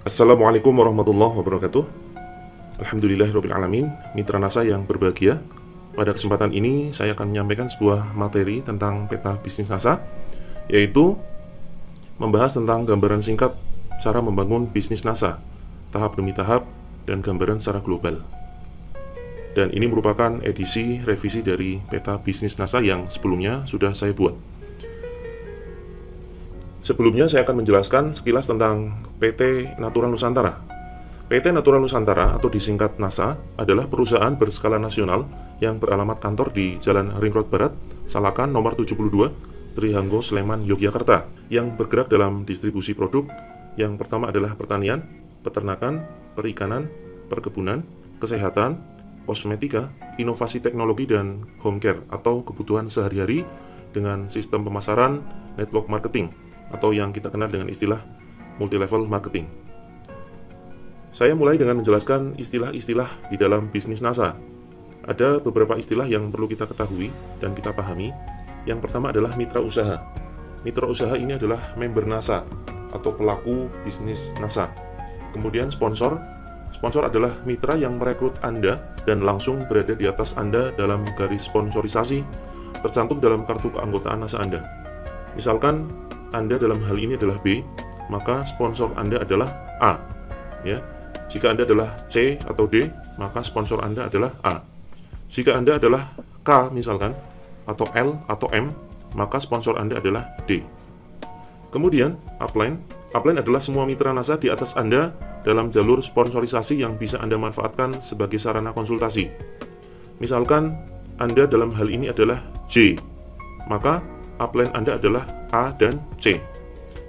Assalamualaikum warahmatullahi wabarakatuh. Alhamdulillahirrabbilalamin. Mitra NASA yang berbahagia, pada kesempatan ini saya akan menyampaikan sebuah materi tentang peta bisnis NASA, yaitu membahas tentang gambaran singkat cara membangun bisnis NASA, tahap demi tahap, dan gambaran secara global. Dan ini merupakan edisi revisi dari peta bisnis NASA yang sebelumnya sudah saya buat. Sebelumnya saya akan menjelaskan sekilas tentang PT Natural Nusantara. PT Natural Nusantara atau disingkat NASA adalah perusahaan berskala nasional yang beralamat kantor di Jalan Ring Road Barat, Salakan nomor 72, Trihanggo, Sleman, Yogyakarta, yang bergerak dalam distribusi produk. Yang pertama adalah pertanian, peternakan, perikanan, perkebunan, kesehatan, kosmetika, inovasi teknologi, dan home care atau kebutuhan sehari-hari dengan sistem pemasaran network marketing atau yang kita kenal dengan istilah multi-level marketing. Saya mulai dengan menjelaskan istilah-istilah di dalam bisnis NASA. Ada beberapa istilah yang perlu kita ketahui dan kita pahami. Yang pertama adalah mitra usaha. Mitra usaha ini adalah member NASA atau pelaku bisnis NASA. Kemudian sponsor. Sponsor adalah mitra yang merekrut Anda dan langsung berada di atas Anda dalam garis sponsorisasi tercantum dalam kartu keanggotaan NASA Anda. Misalkan Anda dalam hal ini adalah B, maka sponsor Anda adalah A. Ya. Jika Anda adalah C atau D, maka sponsor Anda adalah A. Jika Anda adalah K misalkan, atau L atau M, maka sponsor Anda adalah D. Kemudian, upline. Upline adalah semua mitra NASA di atas Anda dalam jalur sponsorisasi yang bisa Anda manfaatkan sebagai sarana konsultasi. Misalkan Anda dalam hal ini adalah J, maka upline Anda adalah A dan C.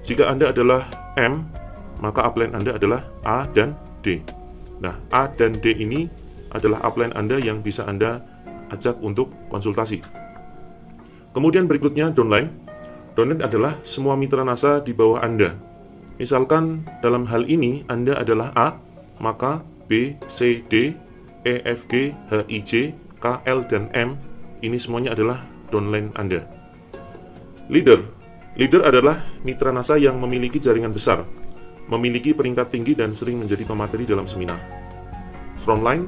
Jika Anda adalah M, maka upline Anda adalah A dan D. Nah, A dan D ini adalah upline Anda yang bisa Anda ajak untuk konsultasi. Kemudian berikutnya downline. Downline adalah semua mitra NASA di bawah Anda. Misalkan dalam hal ini Anda adalah A, maka B, C, D, E, F, G, H, I, J, K, L, dan M ini semuanya adalah downline Anda. Leader. Leader adalah mitra NASA yang memiliki jaringan besar, memiliki peringkat tinggi dan sering menjadi pemateri dalam seminar. Frontline.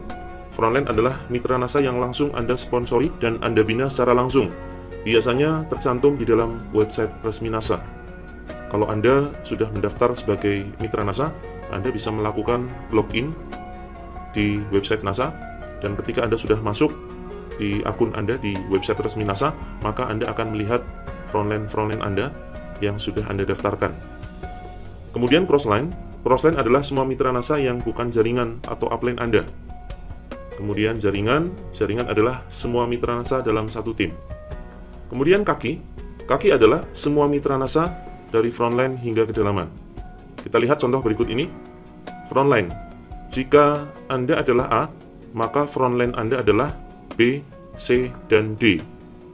Frontline adalah mitra NASA yang langsung Anda sponsori dan Anda bina secara langsung. Biasanya tercantum di dalam website resmi NASA. Kalau Anda sudah mendaftar sebagai mitra NASA, Anda bisa melakukan login di website NASA, dan ketika Anda sudah masuk di akun Anda di website resmi NASA, maka Anda akan melihat frontline Anda yang sudah Anda daftarkan. Kemudian crossline. Crossline adalah semua mitra NASA yang bukan jaringan atau upline Anda. Kemudian jaringan adalah semua mitra NASA dalam satu tim. Kemudian kaki. Kaki adalah semua mitra NASA dari frontline hingga kedalaman. Kita lihat contoh berikut ini. Frontline. Jika Anda adalah A, maka frontline Anda adalah B, C, dan D.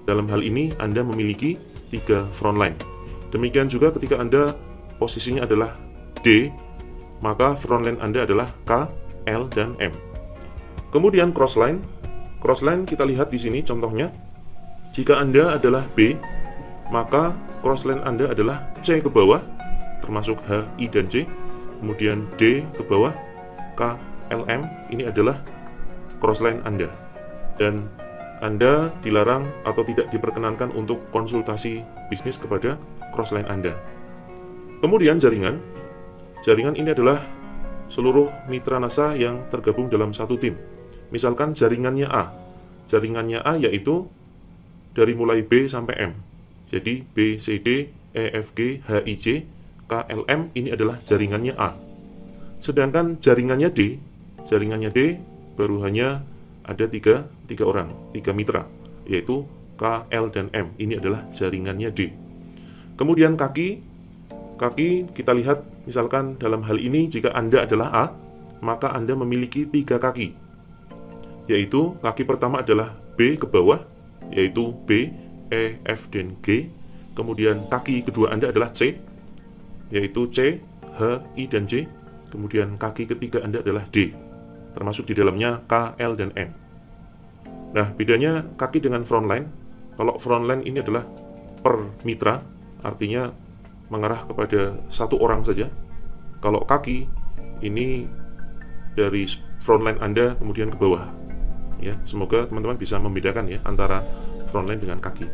Dalam hal ini Anda memiliki 3 frontline. Demikian juga ketika Anda posisinya adalah D, maka frontline Anda adalah K, L, dan M. Kemudian crossline. Crossline kita lihat di sini contohnya. Jika Anda adalah B, maka crossline Anda adalah C ke bawah, termasuk H, I, dan J. Kemudian D ke bawah, K, L, M. Ini adalah crossline Anda. Dan Anda dilarang atau tidak diperkenankan untuk konsultasi bisnis kepada crossline Anda. Kemudian jaringan. Jaringan ini adalah seluruh mitra NASA yang tergabung dalam satu tim. Misalkan jaringannya A. Jaringannya A yaitu dari mulai B sampai M. Jadi B, C, D, E, F, G, H, I, J, K, L, M ini adalah jaringannya A. Sedangkan jaringannya D baru hanya ada tiga orang, 3 mitra, yaitu K, L, dan M. Ini adalah jaringannya D. Kemudian kaki kita lihat, misalkan dalam hal ini jika Anda adalah A, maka Anda memiliki 3 kaki, yaitu kaki pertama adalah B ke bawah, yaitu B, E, F, dan G. Kemudian kaki kedua Anda adalah C, yaitu C, H, I, dan J. Kemudian kaki ketiga Anda adalah D, termasuk di dalamnya K, L, dan M. Nah, bedanya kaki dengan frontline. Kalau frontline ini adalah per mitra, artinya mengarah kepada satu orang saja. Kalau kaki ini dari frontline Anda kemudian ke bawah. Ya, semoga teman-teman bisa membedakan ya antara frontline dengan kaki.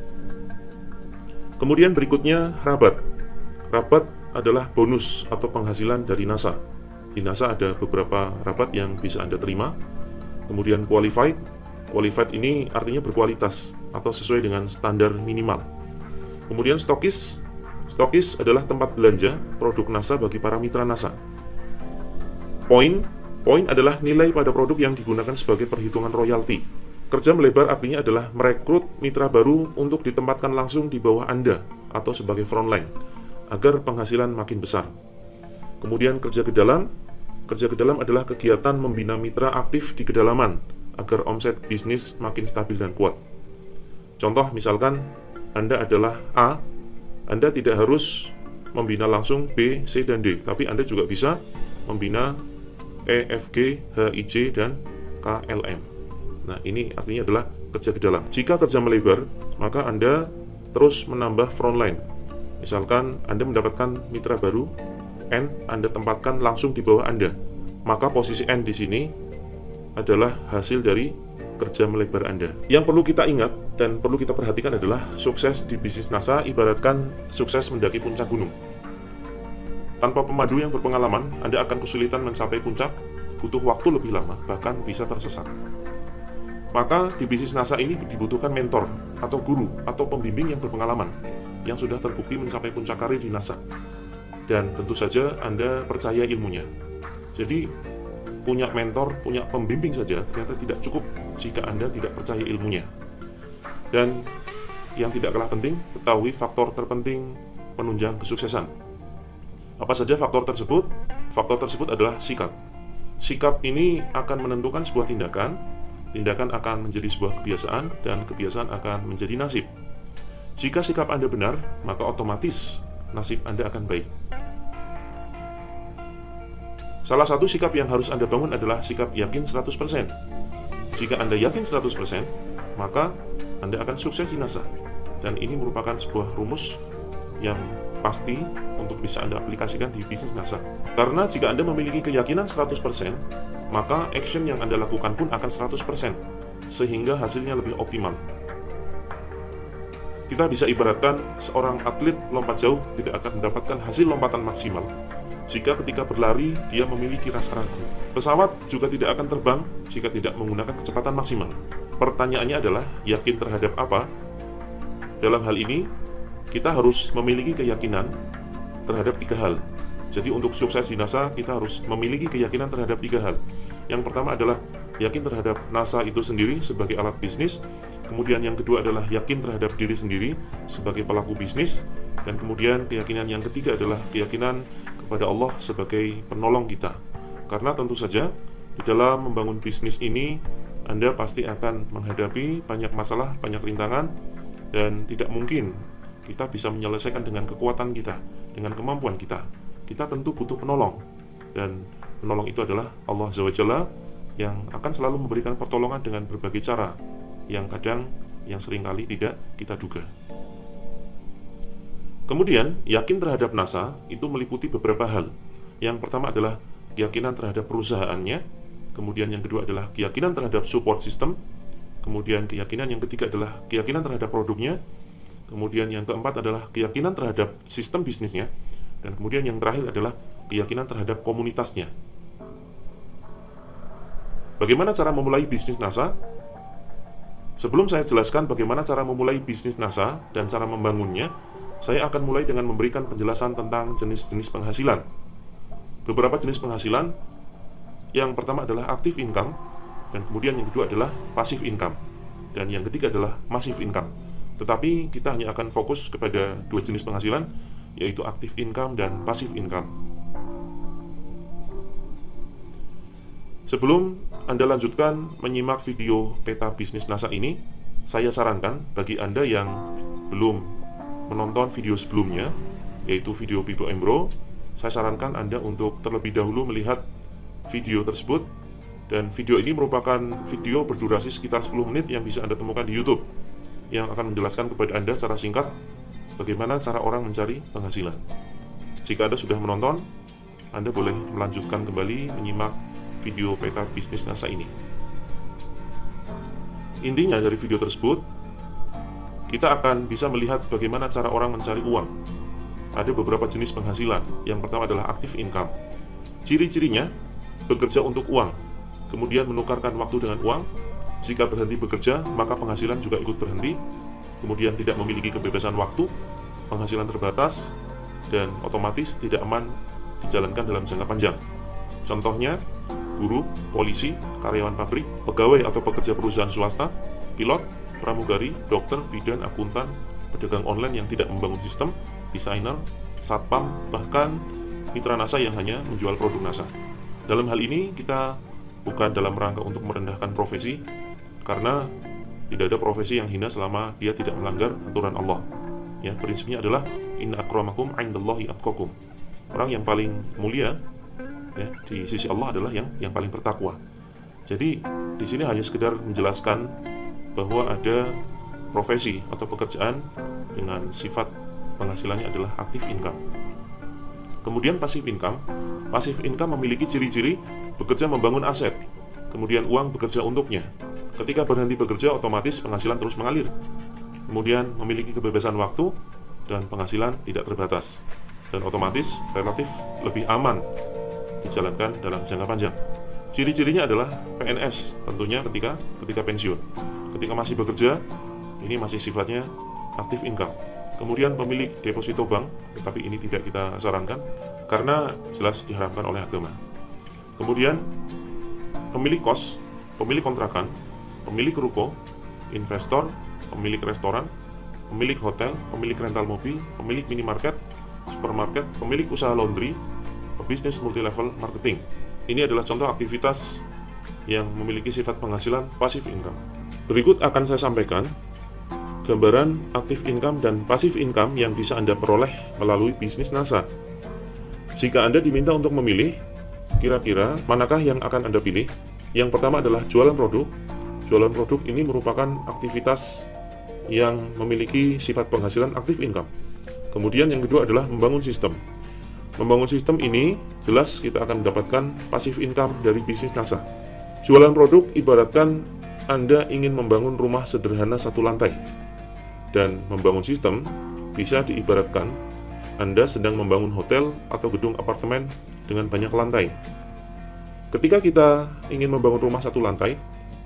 Kemudian berikutnya rabat. Rabat adalah bonus atau penghasilan dari NASA. Di NASA ada beberapa rabat yang bisa Anda terima. Kemudian qualified. Qualified ini artinya berkualitas atau sesuai dengan standar minimal. Kemudian stokis. Stokis adalah tempat belanja produk NASA bagi para mitra NASA. Point. Point adalah nilai pada produk yang digunakan sebagai perhitungan royalti. Kerja melebar artinya adalah merekrut mitra baru untuk ditempatkan langsung di bawah Anda atau sebagai frontline agar penghasilan makin besar. Kemudian kerja ke dalam. Kerja ke dalam adalah kegiatan membina mitra aktif di kedalaman agar omset bisnis makin stabil dan kuat. Contoh misalkan Anda adalah A, Anda tidak harus membina langsung B, C, dan D, tapi Anda juga bisa membina E, F, G, H, I, J, dan K, L, M. Nah, ini artinya adalah kerja ke dalam. Jika kerja melebar, maka Anda terus menambah frontline. Misalkan Anda mendapatkan mitra baru, N, Anda tempatkan langsung di bawah Anda. Maka posisi N di sini adalah hasil dari kerja melebar Anda. Yang perlu kita ingat dan perlu kita perhatikan adalah sukses di bisnis NASA ibaratkan sukses mendaki puncak gunung. Tanpa pemandu yang berpengalaman, Anda akan kesulitan mencapai puncak, butuh waktu lebih lama, bahkan bisa tersesat. Maka di bisnis NASA ini dibutuhkan mentor atau guru atau pembimbing yang berpengalaman yang sudah terbukti mencapai puncak karir di NASA. Dan tentu saja Anda percaya ilmunya. Jadi punya mentor, punya pembimbing saja ternyata tidak cukup jika Anda tidak percaya ilmunya. Dan yang tidak kalah penting, ketahui faktor terpenting penunjang kesuksesan. Apa saja faktor tersebut? Faktor tersebut adalah sikap. Sikap ini akan menentukan sebuah tindakan. Tindakan akan menjadi sebuah kebiasaan, dan kebiasaan akan menjadi nasib. Jika sikap Anda benar, maka otomatis nasib Anda akan baik. Salah satu sikap yang harus Anda bangun adalah sikap yakin 100%. Jika Anda yakin 100%, maka Anda akan sukses di NASA. Dan ini merupakan sebuah rumus yang pasti untuk bisa Anda aplikasikan di bisnis NASA. Karena jika Anda memiliki keyakinan 100%, maka action yang Anda lakukan pun akan 100%, sehingga hasilnya lebih optimal. Kita bisa ibaratkan seorang atlet lompat jauh tidak akan mendapatkan hasil lompatan maksimal jika ketika berlari dia memiliki rasa ragu. Pesawat juga tidak akan terbang jika tidak menggunakan kecepatan maksimal. Pertanyaannya adalah, yakin terhadap apa? Dalam hal ini, kita harus memiliki keyakinan terhadap 3 hal. Jadi untuk sukses di NASA, kita harus memiliki keyakinan terhadap 3 hal. Yang pertama adalah yakin terhadap NASA itu sendiri sebagai alat bisnis. Kemudian yang kedua adalah yakin terhadap diri sendiri sebagai pelaku bisnis. Dan kemudian keyakinan yang ketiga adalah keyakinan kepada Allah sebagai penolong kita. Karena tentu saja di dalam membangun bisnis ini, Anda pasti akan menghadapi banyak masalah, banyak rintangan, dan tidak mungkin kita bisa menyelesaikan dengan kekuatan kita, dengan kemampuan kita. Kita tentu butuh penolong, dan penolong itu adalah Allah Azza wa Jalla yang akan selalu memberikan pertolongan dengan berbagai cara yang seringkali tidak kita duga. Kemudian, yakin terhadap NASA itu meliputi beberapa hal. Yang pertama adalah keyakinan terhadap perusahaannya, kemudian yang kedua adalah keyakinan terhadap support system, kemudian keyakinan yang ketiga adalah keyakinan terhadap produknya, kemudian yang keempat adalah keyakinan terhadap sistem bisnisnya, dan kemudian yang terakhir adalah keyakinan terhadap komunitasnya. Bagaimana cara memulai bisnis NASA? Sebelum saya jelaskan bagaimana cara memulai bisnis NASA dan cara membangunnya, saya akan mulai dengan memberikan penjelasan tentang jenis-jenis penghasilan. Beberapa jenis penghasilan, yang pertama adalah active income, dan kemudian yang kedua adalah passive income, dan yang ketiga adalah massive income. Tetapi kita hanya akan fokus kepada 2 jenis penghasilan, yaitu active income dan passive income. Sebelum Anda lanjutkan menyimak video peta bisnis NASA ini, saya sarankan bagi Anda yang belum menonton video sebelumnya, yaitu video Bibo Embro, saya sarankan Anda untuk terlebih dahulu melihat video tersebut. Dan video ini merupakan video berdurasi sekitar 10 menit yang bisa Anda temukan di YouTube, yang akan menjelaskan kepada Anda secara singkat bagaimana cara orang mencari penghasilan. Jika Anda sudah menonton, Anda boleh melanjutkan kembali menyimak video peta bisnis NASA ini. Intinya dari video tersebut, kita akan bisa melihat bagaimana cara orang mencari uang. Ada beberapa jenis penghasilan. Yang pertama adalah active income. Ciri-cirinya, bekerja untuk uang, kemudian menukarkan waktu dengan uang. Jika berhenti bekerja, maka penghasilan juga ikut berhenti. Kemudian tidak memiliki kebebasan waktu, penghasilan terbatas, dan otomatis tidak aman dijalankan dalam jangka panjang. Contohnya, guru, polisi, karyawan pabrik, pegawai atau pekerja perusahaan swasta, pilot, pramugari, dokter, bidan, akuntan, pedagang online yang tidak membangun sistem, desainer, satpam, bahkan mitra NASA yang hanya menjual produk NASA. Dalam hal ini, kita bukan dalam rangka untuk merendahkan profesi, karena tidak ada profesi yang hina selama dia tidak melanggar aturan Allah. Ya, prinsipnya adalah inna akramakum 'indallahi atqakum. Orang yang paling mulia ya, di sisi Allah adalah yang paling bertakwa. Jadi di sini hanya sekedar menjelaskan bahwa ada profesi atau pekerjaan dengan sifat penghasilannya adalah active income. Kemudian passive income. Passive income memiliki ciri-ciri bekerja membangun aset, kemudian uang bekerja untuknya. Ketika berhenti bekerja, otomatis penghasilan terus mengalir. Kemudian memiliki kebebasan waktu dan penghasilan tidak terbatas, dan otomatis relatif lebih aman dijalankan dalam jangka panjang. Ciri-cirinya adalah PNS, tentunya ketika pensiun. Ketika masih bekerja, ini masih sifatnya active income. Kemudian pemilik deposito bank, tetapi ini tidak kita sarankan karena jelas diharamkan oleh agama. Kemudian pemilik kos, pemilik kontrakan, pemilik ruko, investor, pemilik restoran, pemilik hotel, pemilik rental mobil, pemilik minimarket, supermarket, pemilik usaha laundry, bisnis multi-level marketing. Ini adalah contoh aktivitas yang memiliki sifat penghasilan passive income. Berikut akan saya sampaikan gambaran active income dan passive income yang bisa Anda peroleh melalui bisnis NASA. Jika Anda diminta untuk memilih, kira-kira manakah yang akan Anda pilih? Yang pertama adalah jualan produk. Jualan produk ini merupakan aktivitas yang memiliki sifat penghasilan active income. Kemudian yang kedua adalah membangun sistem. Membangun sistem ini jelas kita akan mendapatkan passive income dari bisnis NASA. Jualan produk ibaratkan Anda ingin membangun rumah sederhana satu lantai. Dan membangun sistem bisa diibaratkan Anda sedang membangun hotel atau gedung apartemen dengan banyak lantai. Ketika kita ingin membangun rumah satu lantai,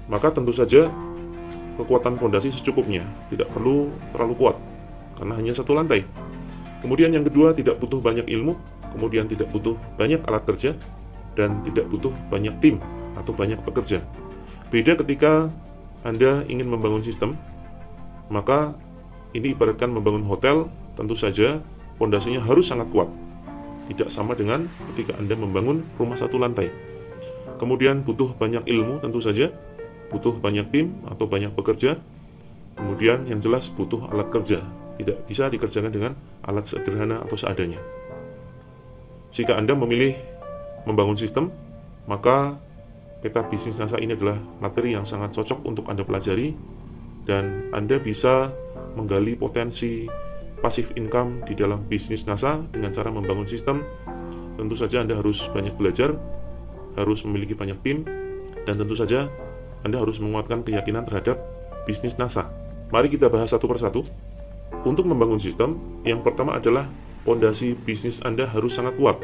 maka tentu saja kekuatan fondasi secukupnya, tidak perlu terlalu kuat, karena hanya satu lantai. Kemudian yang kedua, tidak butuh banyak ilmu, kemudian tidak butuh banyak alat kerja, dan tidak butuh banyak tim atau banyak pekerja. Beda ketika Anda ingin membangun sistem, maka ini ibaratkan membangun hotel, tentu saja fondasinya harus sangat kuat. Tidak sama dengan ketika Anda membangun rumah satu lantai. Kemudian butuh banyak ilmu, tentu saja, butuh banyak tim atau banyak pekerja, kemudian yang jelas butuh alat kerja. Tidak bisa dikerjakan dengan alat sederhana atau seadanya. Jika Anda memilih membangun sistem, maka peta bisnis NASA ini adalah materi yang sangat cocok untuk Anda pelajari, dan Anda bisa menggali potensi passive income di dalam bisnis NASA dengan cara membangun sistem. Tentu saja Anda harus banyak belajar, harus memiliki banyak tim, dan tentu saja Anda harus menguatkan keyakinan terhadap bisnis NASA. Mari kita bahas satu persatu. Untuk membangun sistem, yang pertama adalah pondasi bisnis Anda harus sangat kuat.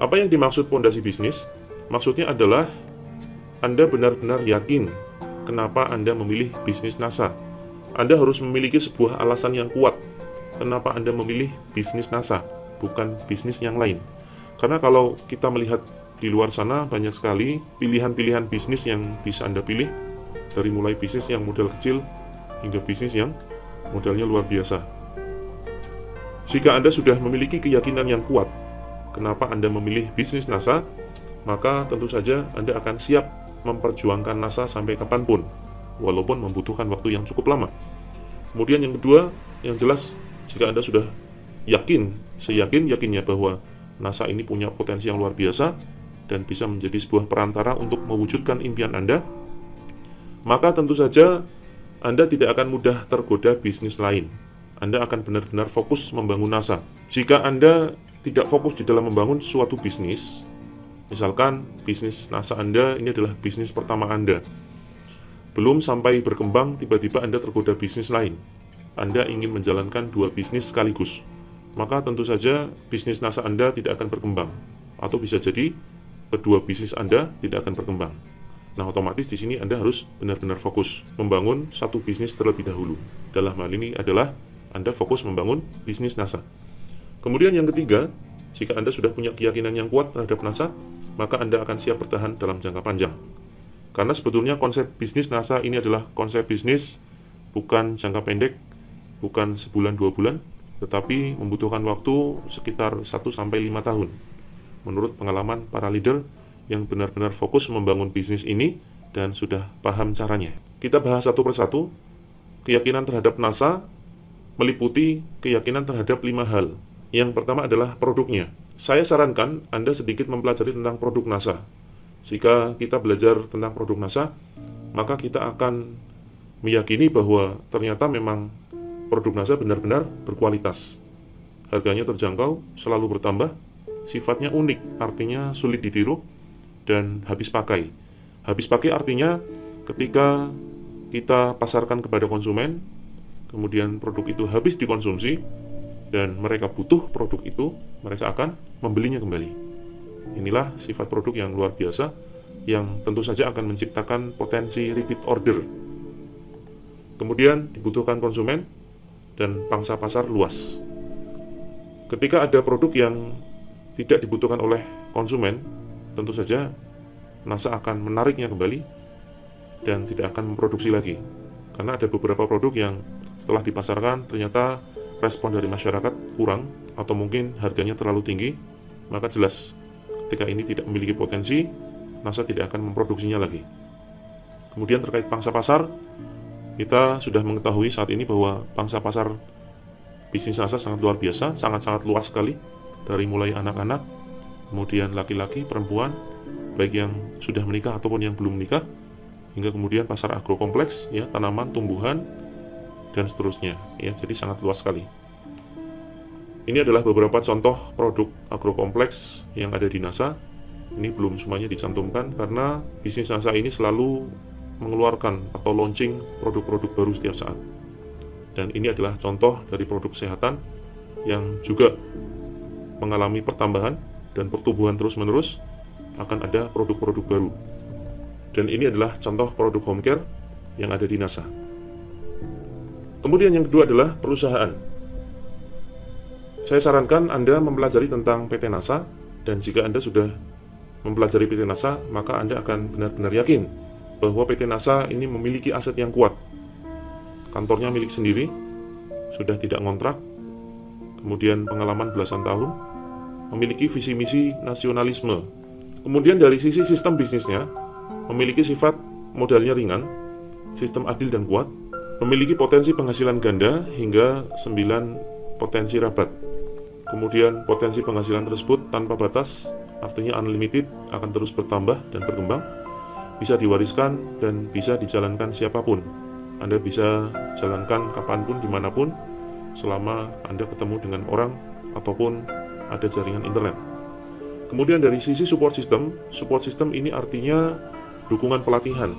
Apa yang dimaksud pondasi bisnis? Maksudnya adalah Anda benar-benar yakin kenapa Anda memilih bisnis NASA. Anda harus memiliki sebuah alasan yang kuat kenapa Anda memilih bisnis NASA, bukan bisnis yang lain. Karena kalau kita melihat di luar sana, banyak sekali pilihan-pilihan bisnis yang bisa Anda pilih, dari mulai bisnis yang modal kecil hingga bisnis yang modalnya luar biasa. Jika Anda sudah memiliki keyakinan yang kuat kenapa Anda memilih bisnis NASA, maka tentu saja Anda akan siap memperjuangkan NASA sampai kapanpun, walaupun membutuhkan waktu yang cukup lama. Kemudian yang kedua, yang jelas, jika Anda sudah yakin, seyakin-yakinnya bahwa NASA ini punya potensi yang luar biasa dan bisa menjadi sebuah perantara untuk mewujudkan impian Anda, maka tentu saja Anda tidak akan mudah tergoda bisnis lain. Anda akan benar-benar fokus membangun NASA. Jika Anda tidak fokus di dalam membangun suatu bisnis, misalkan bisnis NASA Anda ini adalah bisnis pertama Anda, belum sampai berkembang, tiba-tiba Anda tergoda bisnis lain. Anda ingin menjalankan dua bisnis sekaligus, maka tentu saja bisnis NASA Anda tidak akan berkembang, atau bisa jadi kedua bisnis Anda tidak akan berkembang. Nah, otomatis di sini Anda harus benar-benar fokus membangun satu bisnis terlebih dahulu. Dalam hal ini adalah Anda fokus membangun bisnis NASA. Kemudian yang ketiga, jika Anda sudah punya keyakinan yang kuat terhadap NASA, maka Anda akan siap bertahan dalam jangka panjang. Karena sebetulnya konsep bisnis NASA ini adalah konsep bisnis bukan jangka pendek, bukan sebulan 2 bulan, tetapi membutuhkan waktu sekitar 1-5 tahun. Menurut pengalaman para leader yang benar-benar fokus membangun bisnis ini dan sudah paham caranya. Kita bahas satu persatu. Keyakinan terhadap NASA meliputi keyakinan terhadap 5 hal. Yang pertama adalah produknya. Saya sarankan Anda sedikit mempelajari tentang produk NASA. Jika kita belajar tentang produk NASA, maka kita akan meyakini bahwa ternyata memang produk NASA benar-benar berkualitas. Harganya terjangkau, selalu bertambah, sifatnya unik, artinya sulit ditiru, dan habis pakai. Habis pakai artinya ketika kita pasarkan kepada konsumen, kemudian produk itu habis dikonsumsi, dan mereka butuh produk itu, mereka akan membelinya kembali. Inilah sifat produk yang luar biasa, yang tentu saja akan menciptakan potensi repeat order. Kemudian dibutuhkan konsumen dan pangsa pasar luas. Ketika ada produk yang tidak dibutuhkan oleh konsumen, tentu saja NASA akan menariknya kembali dan tidak akan memproduksi lagi. Karena ada beberapa produk yang setelah dipasarkan ternyata respon dari masyarakat kurang atau mungkin harganya terlalu tinggi, maka jelas ketika ini tidak memiliki potensi, NASA tidak akan memproduksinya lagi. Kemudian terkait pangsa pasar, kita sudah mengetahui saat ini bahwa pangsa pasar bisnis NASA sangat luar biasa, sangat-sangat luas sekali, dari mulai anak-anak, kemudian laki-laki, perempuan, baik yang sudah menikah ataupun yang belum menikah, hingga kemudian pasar agrokompleks, ya, tanaman, tumbuhan, dan seterusnya, ya, jadi sangat luas sekali. Ini adalah beberapa contoh produk agrokompleks yang ada di NASA. Ini belum semuanya dicantumkan karena bisnis NASA ini selalu mengeluarkan atau launching produk-produk baru setiap saat. Dan ini adalah contoh dari produk kesehatan yang juga mengalami pertambahan dan pertumbuhan terus-menerus, akan ada produk-produk baru. Dan ini adalah contoh produk home care yang ada di NASA. Kemudian yang kedua adalah perusahaan. Saya sarankan Anda mempelajari tentang PT NASA, dan jika Anda sudah mempelajari PT NASA, maka Anda akan benar-benar yakin bahwa PT NASA ini memiliki aset yang kuat. Kantornya milik sendiri, sudah tidak ngontrak, kemudian pengalaman belasan tahun, memiliki visi misi nasionalisme. Kemudian dari sisi sistem bisnisnya, memiliki sifat modalnya ringan, sistem adil dan kuat, memiliki potensi penghasilan ganda hingga 9 potensi rabat. Kemudian potensi penghasilan tersebut tanpa batas, artinya unlimited, akan terus bertambah dan berkembang, bisa diwariskan dan bisa dijalankan siapapun. Anda bisa jalankan kapanpun, dimanapun, selama Anda ketemu dengan orang ataupun ada jaringan internet. Kemudian dari sisi support system ini artinya dukungan pelatihan.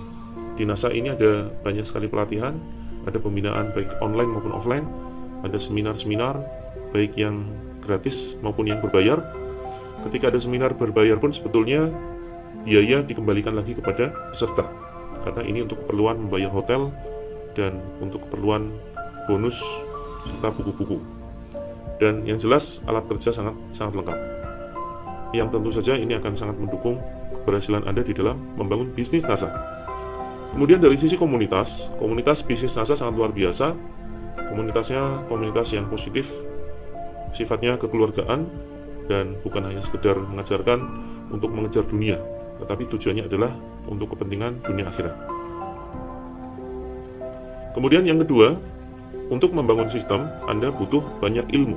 Di NASA ini ada banyak sekali pelatihan, ada pembinaan baik online maupun offline, ada seminar-seminar baik yang gratis maupun yang berbayar. Ketika ada seminar berbayar pun sebetulnya biaya dikembalikan lagi kepada peserta, karena ini untuk keperluan membayar hotel dan untuk keperluan bonus serta buku-buku. Dan yang jelas alat kerja sangat lengkap, yang tentu saja ini akan sangat mendukung keberhasilan Anda di dalam membangun bisnis NASA. Kemudian dari sisi komunitas bisnis NASA sangat luar biasa. Komunitasnya komunitas yang positif, sifatnya kekeluargaan, dan bukan hanya sekedar mengajarkan untuk mengejar dunia, tetapi tujuannya adalah untuk kepentingan dunia akhirat. Kemudian yang kedua, untuk membangun sistem, Anda butuh banyak ilmu.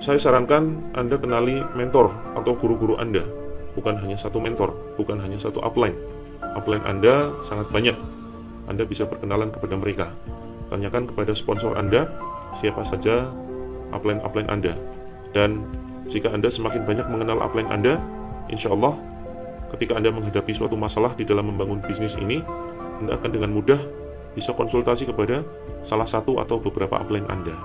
Saya sarankan Anda kenali mentor atau guru-guru Anda, bukan hanya satu mentor, bukan hanya satu upline. Upline Anda sangat banyak, Anda bisa berkenalan kepada mereka. Tanyakan kepada sponsor Anda, siapa saja upline-upline Anda. Dan jika Anda semakin banyak mengenal upline Anda, insya Allah ketika Anda menghadapi suatu masalah di dalam membangun bisnis ini, Anda akan dengan mudah bisa konsultasi kepada salah satu atau beberapa upline Anda.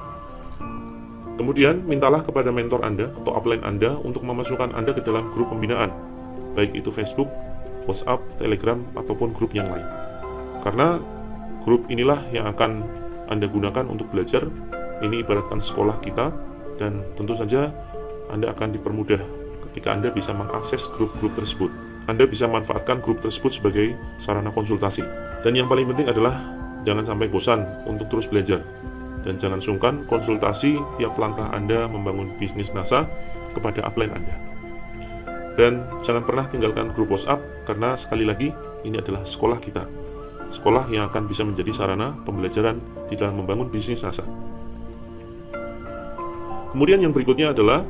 Kemudian, mintalah kepada mentor Anda atau upline Anda untuk memasukkan Anda ke dalam grup pembinaan, baik itu Facebook, WhatsApp, Telegram, ataupun grup yang lain. Karena grup inilah yang akan Anda gunakan untuk belajar. Ini ibaratkan sekolah kita, dan tentu saja Anda akan dipermudah ketika Anda bisa mengakses grup-grup tersebut. Anda bisa manfaatkan grup tersebut sebagai sarana konsultasi. Dan yang paling penting adalah jangan sampai bosan untuk terus belajar. Dan jangan sungkan konsultasi tiap langkah Anda membangun bisnis NASA kepada upline Anda. Dan jangan pernah tinggalkan grup WhatsApp, karena sekali lagi ini adalah sekolah kita. Sekolah yang akan bisa menjadi sarana pembelajaran di dalam membangun bisnis NASA. Kemudian yang berikutnya adalah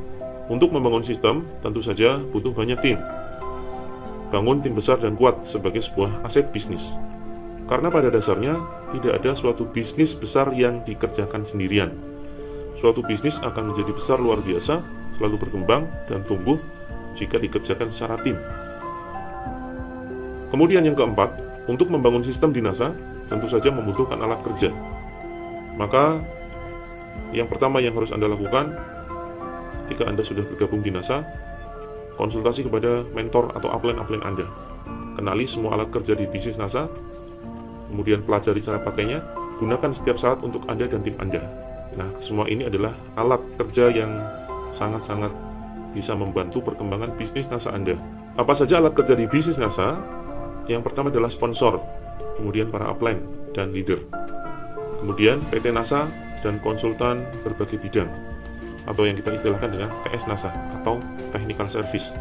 untuk membangun sistem tentu saja butuh banyak tim. Bangun tim besar dan kuat sebagai sebuah aset bisnis. Karena pada dasarnya tidak ada suatu bisnis besar yang dikerjakan sendirian. Suatu bisnis akan menjadi besar luar biasa, selalu berkembang dan tumbuh jika dikerjakan secara tim. Kemudian yang keempat, untuk membangun sistem di NASA tentu saja membutuhkan alat kerja. Maka yang pertama yang harus Anda lakukan ketika Anda sudah bergabung di NASA, konsultasi kepada mentor atau upline Anda. Kenali semua alat kerja di bisnis NASA, kemudian pelajari cara pakainya, gunakan setiap saat untuk Anda dan tim Anda. Nah, semua ini adalah alat kerja yang sangat-sangat bisa membantu perkembangan bisnis NASA Anda. Apa saja alat kerja di bisnis NASA? Yang pertama adalah sponsor, kemudian para upline dan leader, kemudian PT NASA dan konsultan berbagai bidang, atau yang kita istilahkan dengan TS NASA atau Technical Service.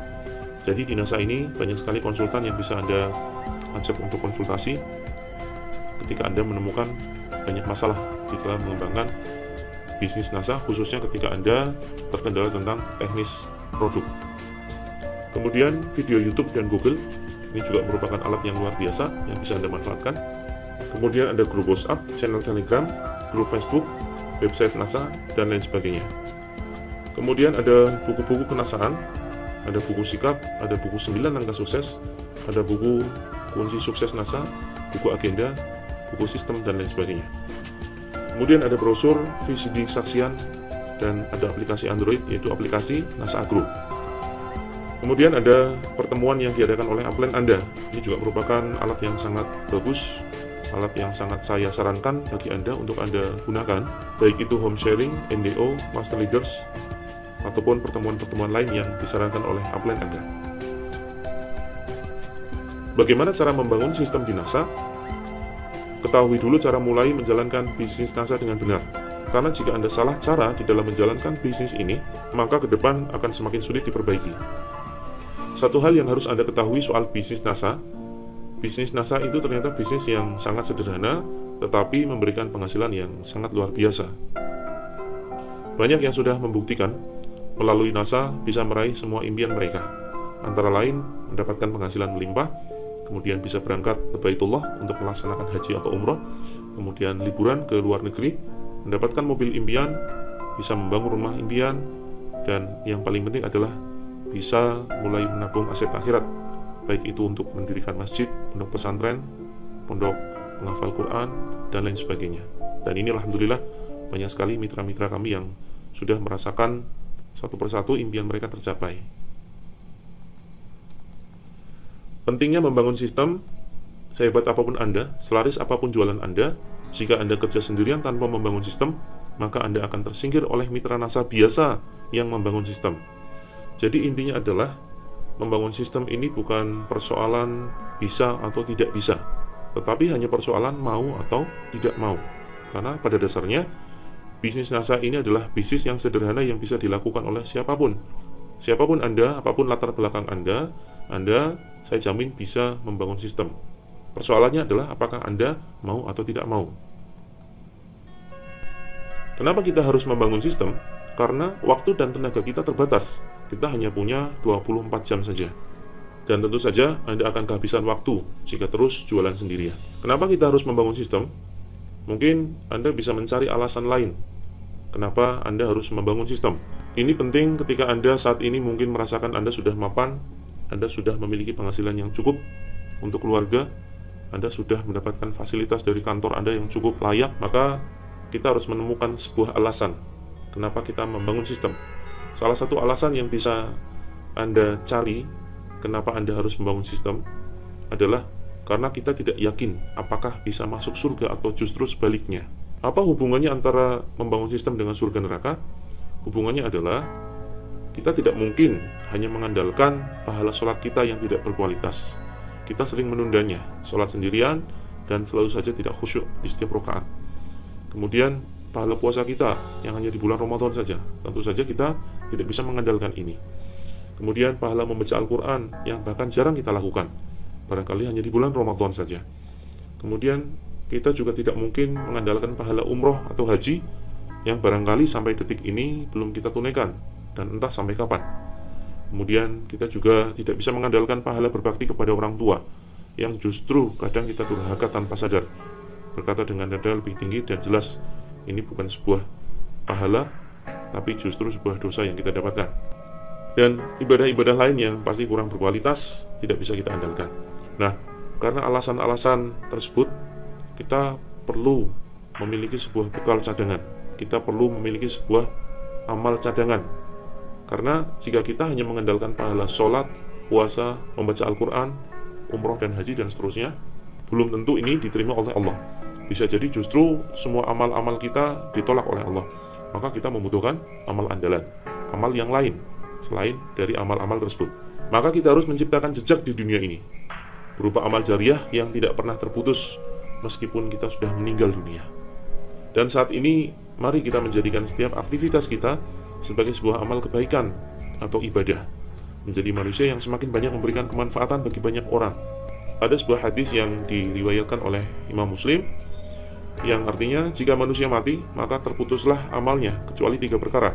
Jadi di NASA ini banyak sekali konsultan yang bisa Anda ajak untuk konsultasi ketika Anda menemukan banyak masalah di dalam mengembangkan bisnis NASA, khususnya ketika Anda terkendala tentang teknis produk. Kemudian video YouTube dan Google, ini juga merupakan alat yang luar biasa yang bisa Anda manfaatkan. Kemudian ada grup WhatsApp, channel Telegram, grup Facebook, website NASA, dan lain sebagainya. Kemudian ada buku-buku kenasaan, ada buku sikap, ada buku 9 langkah sukses, ada buku kunci sukses NASA, buku agenda, buku sistem, dan lain sebagainya. Kemudian ada brosur, VCD kesaksian, dan ada aplikasi Android, yaitu aplikasi NASA Agro. Kemudian ada pertemuan yang diadakan oleh upline Anda. Ini juga merupakan alat yang sangat bagus, alat yang sangat saya sarankan bagi Anda untuk Anda gunakan, baik itu home sharing, NDO, master leaders, ataupun pertemuan-pertemuan lain yang disarankan oleh upline Anda. Bagaimana cara membangun sistem di NASA? Ketahui dulu cara mulai menjalankan bisnis NASA dengan benar. Karena jika Anda salah cara di dalam menjalankan bisnis ini, maka ke depan akan semakin sulit diperbaiki. Satu hal yang harus Anda ketahui soal bisnis NASA itu ternyata bisnis yang sangat sederhana, tetapi memberikan penghasilan yang sangat luar biasa. Banyak yang sudah membuktikan melalui NASA bisa meraih semua impian mereka, antara lain mendapatkan penghasilan melimpah, kemudian bisa berangkat ke Baitullah untuk melaksanakan haji atau umroh, kemudian liburan ke luar negeri, mendapatkan mobil impian, bisa membangun rumah impian, dan yang paling penting adalah bisa mulai menabung aset akhirat, baik itu untuk mendirikan masjid, pondok pesantren, pondok penghafal Quran, dan lain sebagainya. Dan ini alhamdulillah banyak sekali mitra-mitra kami yang sudah merasakan satu persatu impian mereka tercapai. Pentingnya membangun sistem, sehebat apapun Anda, selaris apapun jualan Anda, jika Anda kerja sendirian tanpa membangun sistem, maka Anda akan tersingkir oleh mitra NASA biasa yang membangun sistem. Jadi intinya adalah membangun sistem ini bukan persoalan bisa atau tidak bisa, tetapi hanya persoalan mau atau tidak mau. Karena pada dasarnya bisnis NASA ini adalah bisnis yang sederhana yang bisa dilakukan oleh siapapun. Siapapun Anda, apapun latar belakang Anda, saya jamin bisa membangun sistem. Persoalannya adalah apakah Anda mau atau tidak mau. Kenapa kita harus membangun sistem? Karena waktu dan tenaga kita terbatas. Kita hanya punya 24 jam saja. Dan tentu saja Anda akan kehabisan waktu jika terus jualan sendirian. Kenapa kita harus membangun sistem? Mungkin Anda bisa mencari alasan lain. kenapa Anda harus membangun sistem. Ini penting ketika Anda saat ini mungkin merasakan Anda sudah mapan, Anda sudah memiliki penghasilan yang cukup untuk keluarga, Anda sudah mendapatkan fasilitas dari kantor Anda yang cukup layak, maka kita harus menemukan sebuah alasan kenapa kita membangun sistem. Salah satu alasan yang bisa Anda cari kenapa Anda harus membangun sistem adalah karena kita tidak yakin apakah bisa masuk surga atau justru sebaliknya. Apa hubungannya antara membangun sistem dengan surga neraka? Hubungannya adalah kita tidak mungkin hanya mengandalkan pahala sholat kita yang tidak berkualitas. Kita sering menundanya, sholat sendirian dan selalu saja tidak khusyuk di setiap rakaat. Kemudian pahala puasa kita yang hanya di bulan Ramadan saja, tentu saja kita tidak bisa mengandalkan ini. Kemudian pahala membaca Al-Quran yang bahkan jarang kita lakukan, barangkali hanya di bulan Ramadan saja. Kemudian kita juga tidak mungkin mengandalkan pahala umroh atau haji yang barangkali sampai detik ini belum kita tunaikan dan entah sampai kapan. Kemudian kita juga tidak bisa mengandalkan pahala berbakti kepada orang tua yang justru kadang kita durhaka tanpa sadar, berkata dengan nada lebih tinggi dan jelas ini bukan sebuah pahala tapi justru sebuah dosa yang kita dapatkan. Dan ibadah-ibadah lain yang pasti kurang berkualitas tidak bisa kita andalkan. Nah, karena alasan-alasan tersebut kita perlu memiliki sebuah bekal cadangan. Kita perlu memiliki sebuah amal cadangan. Karena jika kita hanya mengandalkan pahala sholat, puasa, membaca Al-Quran, umroh dan haji dan seterusnya, belum tentu ini diterima oleh Allah. Bisa jadi justru semua amal-amal kita ditolak oleh Allah. Maka kita membutuhkan amal andalan, amal yang lain selain dari amal-amal tersebut. Maka kita harus menciptakan jejak di dunia ini berupa amal jariah yang tidak pernah terputus meskipun kita sudah meninggal dunia. Dan saat ini mari kita menjadikan setiap aktivitas kita sebagai sebuah amal kebaikan atau ibadah, menjadi manusia yang semakin banyak memberikan kemanfaatan bagi banyak orang. Ada sebuah hadis yang diriwayatkan oleh Imam Muslim yang artinya jika manusia mati maka terputuslah amalnya kecuali 3 perkara.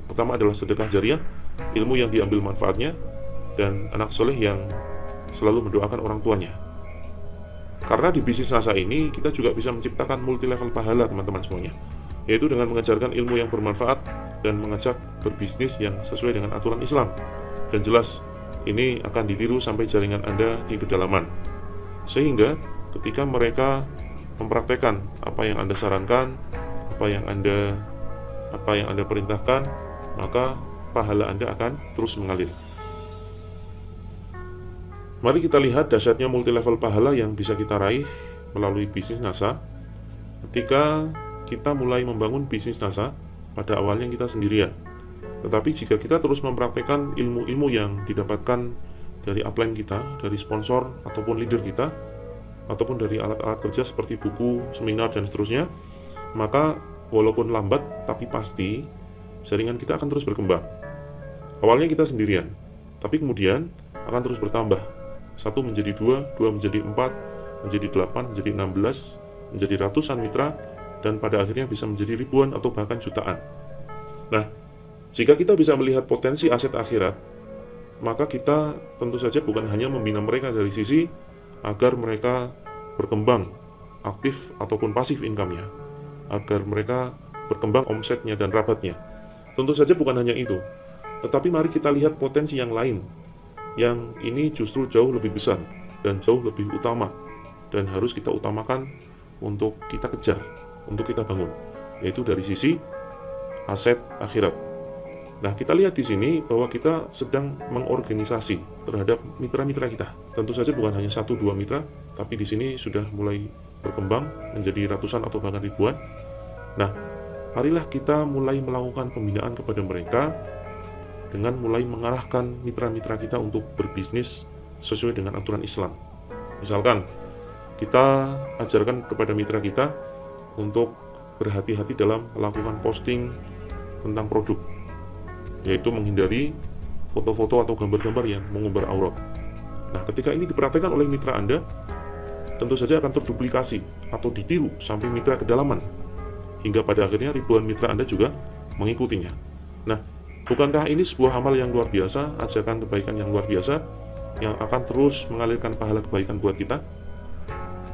Pertama adalah sedekah jariah, ilmu yang diambil manfaatnya, dan anak soleh yang selalu mendoakan orang tuanya. Karena di bisnis NASA ini kita juga bisa menciptakan multi level pahala teman-teman semuanya, yaitu dengan mengajarkan ilmu yang bermanfaat dan mengajak berbisnis yang sesuai dengan aturan Islam. Dan jelas ini akan ditiru sampai jaringan Anda di kedalaman, sehingga ketika mereka mempraktekkan apa yang Anda sarankan, apa yang Anda perintahkan, maka pahala Anda akan terus mengalir. Mari kita lihat dahsyatnya multi level pahala yang bisa kita raih melalui bisnis NASA. Ketika kita mulai membangun bisnis NASA, pada awalnya kita sendirian. Tetapi jika kita terus mempraktekkan ilmu-ilmu yang didapatkan dari upline kita, dari sponsor ataupun leader kita, ataupun dari alat-alat kerja seperti buku, seminar, dan seterusnya, maka walaupun lambat tapi pasti jaringan kita akan terus berkembang. Awalnya kita sendirian, tapi kemudian akan terus bertambah. 1 menjadi 2, 2 menjadi 4, menjadi 8, menjadi 16, menjadi ratusan mitra, dan pada akhirnya bisa menjadi ribuan atau bahkan jutaan. Nah, jika kita bisa melihat potensi aset akhirat, maka kita tentu saja bukan hanya membina mereka dari sisi agar mereka berkembang aktif ataupun pasif income-nya, agar mereka berkembang omsetnya dan rabatnya. Tentu saja bukan hanya itu, tetapi mari kita lihat potensi yang lain, yang ini justru jauh lebih besar dan jauh lebih utama, dan harus kita utamakan untuk kita kejar, untuk kita bangun, yaitu dari sisi aset akhirat. Nah, kita lihat di sini bahwa kita sedang mengorganisasi terhadap mitra-mitra kita. Tentu saja bukan hanya 1-2 mitra, tapi di sini sudah mulai berkembang menjadi ratusan atau bahkan ribuan. Nah, marilah kita mulai melakukan pembinaan kepada mereka dengan mulai mengarahkan mitra-mitra kita untuk berbisnis sesuai dengan aturan Islam. Misalkan, kita ajarkan kepada mitra kita untuk berhati-hati dalam melakukan posting tentang produk, yaitu menghindari foto-foto atau gambar-gambar yang mengumbar aurat. Nah, ketika ini diperhatikan oleh mitra Anda, tentu saja akan terduplikasi atau ditiru sampai mitra kedalaman, hingga pada akhirnya ribuan mitra Anda juga mengikutinya. Nah, bukankah ini sebuah amal yang luar biasa, ajakan kebaikan yang luar biasa, yang akan terus mengalirkan pahala kebaikan buat kita?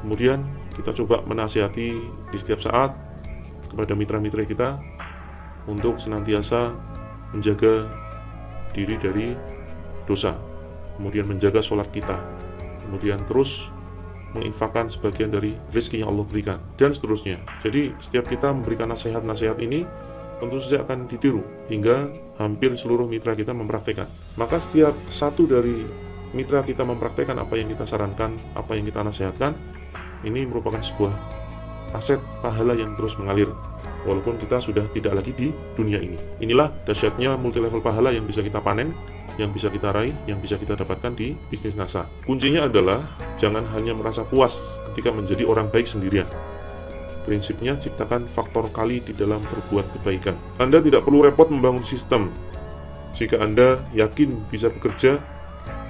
Kemudian kita coba menasihati di setiap saat kepada mitra-mitra kita untuk senantiasa menjaga diri dari dosa, kemudian menjaga sholat kita, kemudian terus menginfakkan sebagian dari rezeki yang Allah berikan, dan seterusnya. Jadi setiap kita memberikan nasihat-nasihat ini tentu saja akan ditiru hingga hampir seluruh mitra kita mempraktekkan. Maka setiap satu dari mitra kita mempraktekkan apa yang kita sarankan, apa yang kita nasihatkan, ini merupakan sebuah aset pahala yang terus mengalir walaupun kita sudah tidak lagi di dunia ini. Inilah dahsyatnya multi level pahala yang bisa kita panen, yang bisa kita raih, yang bisa kita dapatkan di bisnis NASA. Kuncinya adalah jangan hanya merasa puas ketika menjadi orang baik sendirian. Prinsipnya ciptakan faktor kali di dalam berbuat kebaikan. Anda tidak perlu repot membangun sistem. Jika Anda yakin bisa bekerja,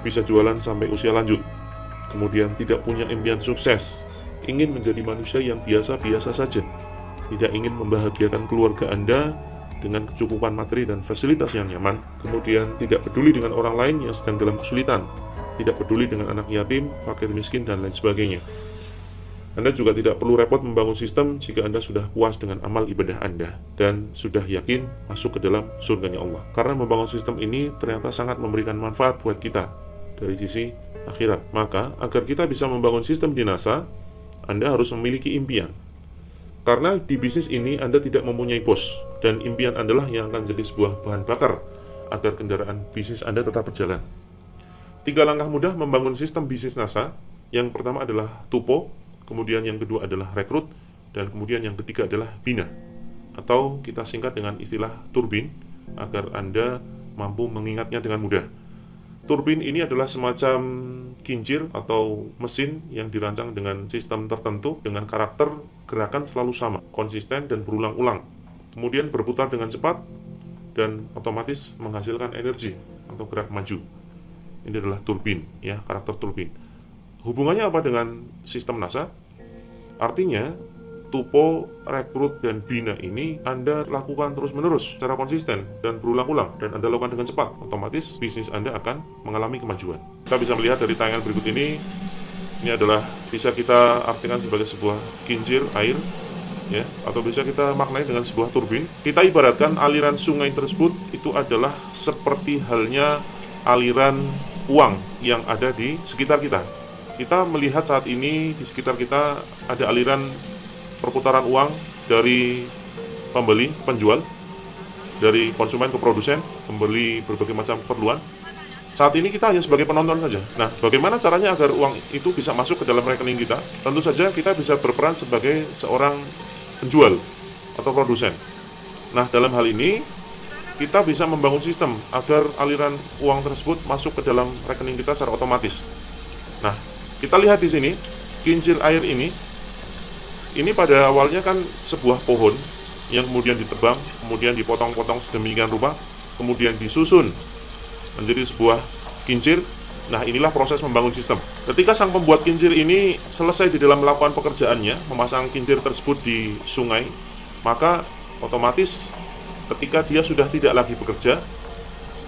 bisa jualan sampai usia lanjut, kemudian tidak punya impian sukses, ingin menjadi manusia yang biasa-biasa saja, tidak ingin membahagiakan keluarga Anda dengan kecukupan materi dan fasilitas yang nyaman, kemudian tidak peduli dengan orang lain yang sedang dalam kesulitan, tidak peduli dengan anak yatim, fakir miskin, dan lain sebagainya. Anda juga tidak perlu repot membangun sistem jika Anda sudah puas dengan amal ibadah Anda dan sudah yakin masuk ke dalam surganya Allah. Karena membangun sistem ini ternyata sangat memberikan manfaat buat kita dari sisi akhirat. Maka agar kita bisa membangun sistem di NASA, Anda harus memiliki impian. Karena di bisnis ini Anda tidak mempunyai bos, dan impian Anda lah yang akan jadi sebuah bahan bakar agar kendaraan bisnis Anda tetap berjalan. 3 langkah mudah membangun sistem bisnis NASA. Yang pertama adalah tupo, kemudian yang kedua adalah rekrut, dan kemudian yang ketiga adalah bina, atau kita singkat dengan istilah turbin agar Anda mampu mengingatnya dengan mudah. Turbin ini adalah semacam kincir atau mesin yang dirancang dengan sistem tertentu dengan karakter gerakan selalu sama, konsisten dan berulang-ulang, kemudian berputar dengan cepat dan otomatis menghasilkan energi atau gerak maju. Ini adalah turbin, ya, karakter turbin. Hubungannya apa dengan sistem NASA? Artinya, tupo, rekrut, dan bina ini Anda lakukan terus-menerus secara konsisten dan berulang-ulang, dan Anda lakukan dengan cepat, otomatis bisnis Anda akan mengalami kemajuan. Kita bisa melihat dari tayangan berikut ini adalah bisa kita artikan sebagai sebuah kincir air, ya, atau bisa kita maknai dengan sebuah turbin. Kita ibaratkan aliran sungai tersebut itu adalah seperti halnya aliran uang yang ada di sekitar kita. Kita melihat saat ini di sekitar kita ada aliran perputaran uang dari pembeli ke penjual, dari konsumen ke produsen, membeli berbagai macam keperluan. Saat ini kita hanya sebagai penonton saja. Nah, bagaimana caranya agar uang itu bisa masuk ke dalam rekening kita? Tentu saja kita bisa berperan sebagai seorang penjual atau produsen. Nah, dalam hal ini kita bisa membangun sistem agar aliran uang tersebut masuk ke dalam rekening kita secara otomatis. Nah, kita lihat di sini, kincir air ini pada awalnya kan sebuah pohon yang kemudian ditebang, kemudian dipotong-potong sedemikian rupa, kemudian disusun menjadi sebuah kincir. Nah, inilah proses membangun sistem. Ketika sang pembuat kincir ini selesai di dalam melakukan pekerjaannya, memasang kincir tersebut di sungai, maka otomatis ketika dia sudah tidak lagi bekerja,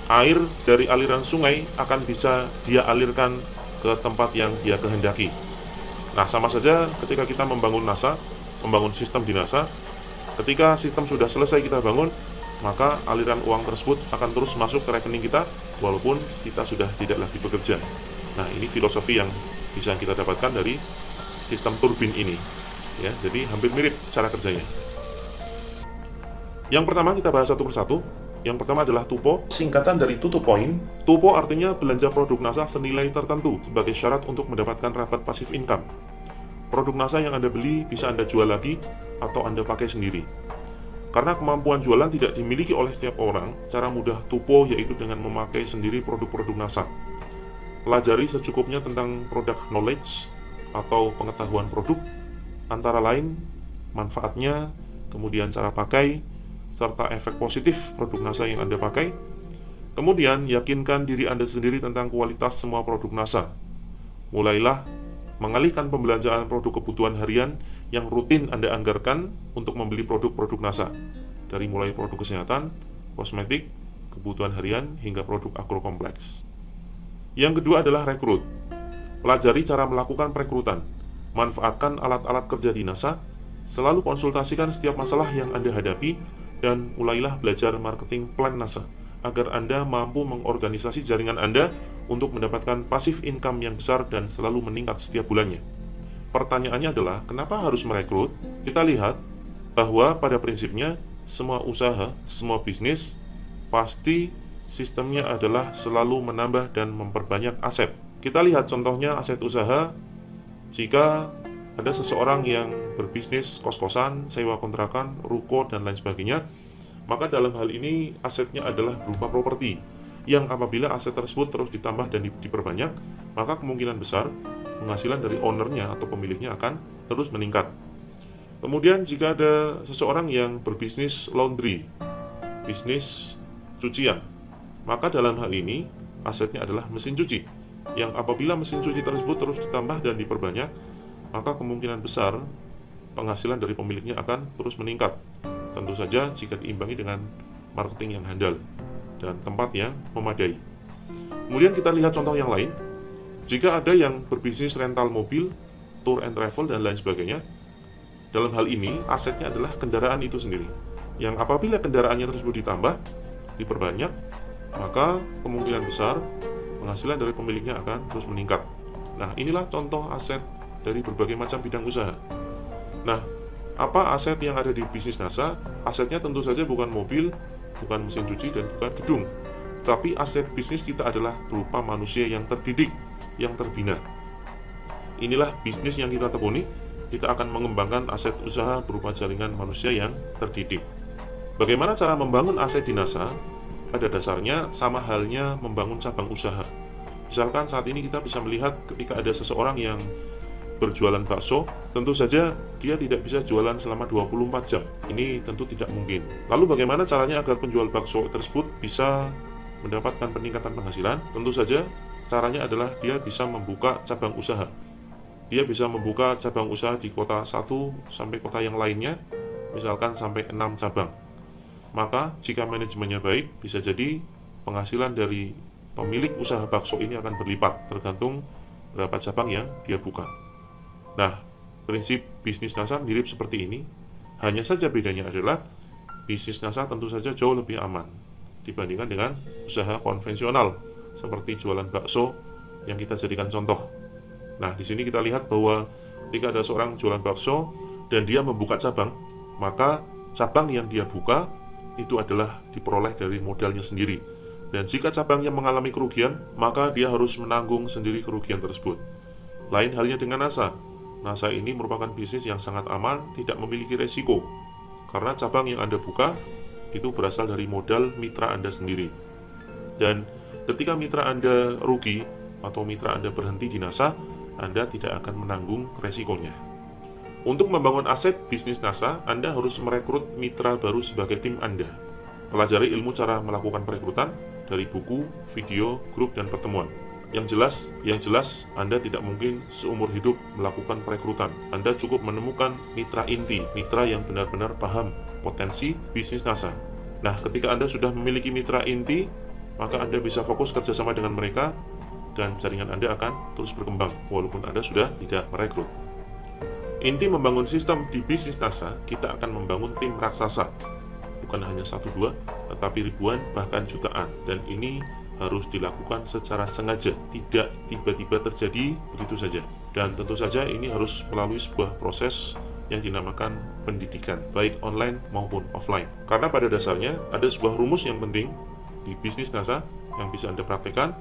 air dari aliran sungai akan bisa dia alirkan ke tempat yang dia kehendaki. Nah, sama saja ketika kita membangun NASA, membangun sistem di NASA, ketika sistem sudah selesai kita bangun, maka aliran uang tersebut akan terus masuk ke rekening kita walaupun kita sudah tidak lagi bekerja. Nah, ini filosofi yang bisa kita dapatkan dari sistem turbin ini, ya. Jadi hampir mirip cara kerjanya. Yang pertama kita bahas satu persatu. Yang pertama adalah tupo, singkatan dari to point. Tupo artinya belanja produk NASA senilai tertentu sebagai syarat untuk mendapatkan rabat pasif income. Produk NASA yang Anda beli bisa Anda jual lagi atau Anda pakai sendiri. Karena kemampuan jualan tidak dimiliki oleh setiap orang, cara mudah tupo yaitu dengan memakai sendiri produk-produk NASA. Pelajari secukupnya tentang product knowledge atau pengetahuan produk, antara lain manfaatnya, kemudian cara pakai, serta efek positif produk NASA yang Anda pakai. Kemudian, yakinkan diri Anda sendiri tentang kualitas semua produk NASA. Mulailah mengalihkan pembelanjaan produk kebutuhan harian yang rutin Anda anggarkan untuk membeli produk-produk NASA. Dari mulai produk kesehatan, kosmetik, kebutuhan harian, hingga produk agrokompleks. Yang kedua adalah rekrut. Pelajari cara melakukan perekrutan. Manfaatkan alat-alat kerja di NASA. Selalu konsultasikan setiap masalah yang Anda hadapi dan mulailah belajar marketing plan NASA agar Anda mampu mengorganisasi jaringan Anda untuk mendapatkan passive income yang besar dan selalu meningkat setiap bulannya. Pertanyaannya adalah, kenapa harus merekrut? Kita lihat bahwa pada prinsipnya semua usaha, semua bisnis pasti sistemnya adalah selalu menambah dan memperbanyak aset. Kita lihat contohnya aset usaha. Jika ada seseorang yang berbisnis kos-kosan, sewa kontrakan, ruko, dan lain sebagainya, maka dalam hal ini asetnya adalah berupa properti, yang apabila aset tersebut terus ditambah dan diperbanyak, maka kemungkinan besar penghasilan dari ownernya atau pemiliknya akan terus meningkat. Kemudian jika ada seseorang yang berbisnis laundry, bisnis cucian, maka dalam hal ini asetnya adalah mesin cuci, yang apabila mesin cuci tersebut terus ditambah dan diperbanyak, maka kemungkinan besar penghasilan dari pemiliknya akan terus meningkat. Tentu saja jika diimbangi dengan marketing yang handal dan tempat yang memadai. Kemudian kita lihat contoh yang lain. Jika ada yang berbisnis rental mobil, tour and travel, dan lain sebagainya, dalam hal ini asetnya adalah kendaraan itu sendiri, yang apabila kendaraannya tersebut ditambah, diperbanyak, maka kemungkinan besar penghasilan dari pemiliknya akan terus meningkat. Nah, inilah contoh aset dari berbagai macam bidang usaha. Nah, apa aset yang ada di bisnis NASA? Asetnya tentu saja bukan mobil, bukan mesin cuci, dan bukan gedung. Tapi aset bisnis kita adalah berupa manusia yang terdidik, yang terbina. Inilah bisnis yang kita tekuni. Kita akan mengembangkan aset usaha berupa jaringan manusia yang terdidik. Bagaimana cara membangun aset di NASA? Pada dasarnya sama halnya membangun cabang usaha. Misalkan saat ini kita bisa melihat ketika ada seseorang yang berjualan bakso, tentu saja dia tidak bisa jualan selama 24 jam. Ini tentu tidak mungkin. Lalu bagaimana caranya agar penjual bakso tersebut bisa mendapatkan peningkatan penghasilan? Tentu saja caranya adalah dia bisa membuka cabang usaha. Dia bisa membuka cabang usaha di kota satu sampai kota yang lainnya, misalkan sampai 6 cabang. Maka jika manajemennya baik, bisa jadi penghasilan dari pemilik usaha bakso ini akan berlipat, tergantung berapa cabang yang dia buka. Nah, prinsip bisnis NASA mirip seperti ini, hanya saja bedanya adalah bisnis NASA tentu saja jauh lebih aman dibandingkan dengan usaha konvensional seperti jualan bakso yang kita jadikan contoh. Nah, di sini kita lihat bahwa ketika ada seorang jualan bakso dan dia membuka cabang, maka cabang yang dia buka itu adalah diperoleh dari modalnya sendiri. Dan jika cabangnya mengalami kerugian, maka dia harus menanggung sendiri kerugian tersebut. Lain halnya dengan NASA. NASA ini merupakan bisnis yang sangat aman, tidak memiliki resiko. Karena cabang yang Anda buka itu berasal dari modal mitra Anda sendiri. Dan ketika mitra Anda rugi atau mitra Anda berhenti di NASA, Anda tidak akan menanggung resikonya. Untuk membangun aset bisnis NASA, Anda harus merekrut mitra baru sebagai tim Anda. Pelajari ilmu cara melakukan perekrutan dari buku, video, grup, dan pertemuan. Yang jelas, Anda tidak mungkin seumur hidup melakukan perekrutan. Anda cukup menemukan mitra inti, mitra yang benar-benar paham potensi bisnis NASA. Nah, ketika Anda sudah memiliki mitra inti, maka Anda bisa fokus kerjasama dengan mereka, dan jaringan Anda akan terus berkembang, walaupun Anda sudah tidak merekrut. Inti membangun sistem di bisnis NASA, kita akan membangun tim raksasa. Bukan hanya 1-2, tetapi ribuan, bahkan jutaan. Dan ini harus dilakukan secara sengaja, tidak tiba-tiba terjadi begitu saja. Dan tentu saja ini harus melalui sebuah proses yang dinamakan pendidikan, baik online maupun offline. Karena pada dasarnya ada sebuah rumus yang penting di bisnis NASA yang bisa Anda praktekkan.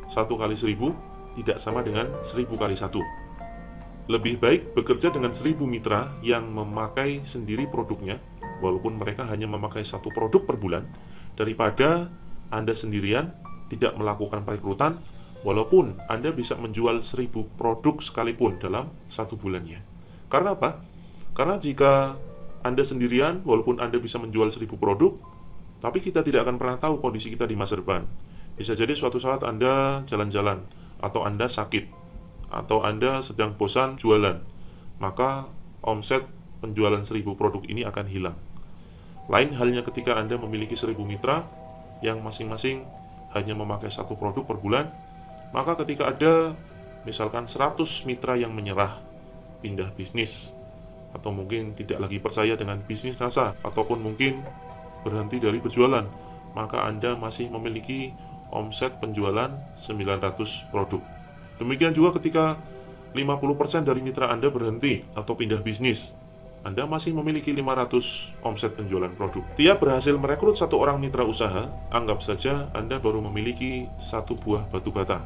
1 kali 1000 tidak sama dengan 1000 kali 1. Lebih baik bekerja dengan 1000 mitra yang memakai sendiri produknya, walaupun mereka hanya memakai 1 produk per bulan, daripada Anda sendirian tidak melakukan perekrutan, walaupun Anda bisa menjual 1000 produk sekalipun dalam 1 bulannya. Karena apa? Karena jika Anda sendirian, walaupun Anda bisa menjual 1000 produk, tapi kita tidak akan pernah tahu kondisi kita di masa depan. Bisa jadi suatu saat Anda jalan-jalan, atau Anda sakit, atau Anda sedang bosan jualan, maka omset penjualan 1000 produk ini akan hilang. Lain halnya ketika Anda memiliki 1000 mitra yang masing-masing hanya memakai 1 produk per bulan, maka ketika ada misalkan 100 mitra yang menyerah, pindah bisnis, atau mungkin tidak lagi percaya dengan bisnis NASA, ataupun mungkin berhenti dari berjualan, maka Anda masih memiliki omset penjualan 900 produk. Demikian juga ketika 50% dari mitra Anda berhenti atau pindah bisnis, Anda masih memiliki 500 omset penjualan produk. Tiap berhasil merekrut satu orang mitra usaha, anggap saja Anda baru memiliki satu buah batu bata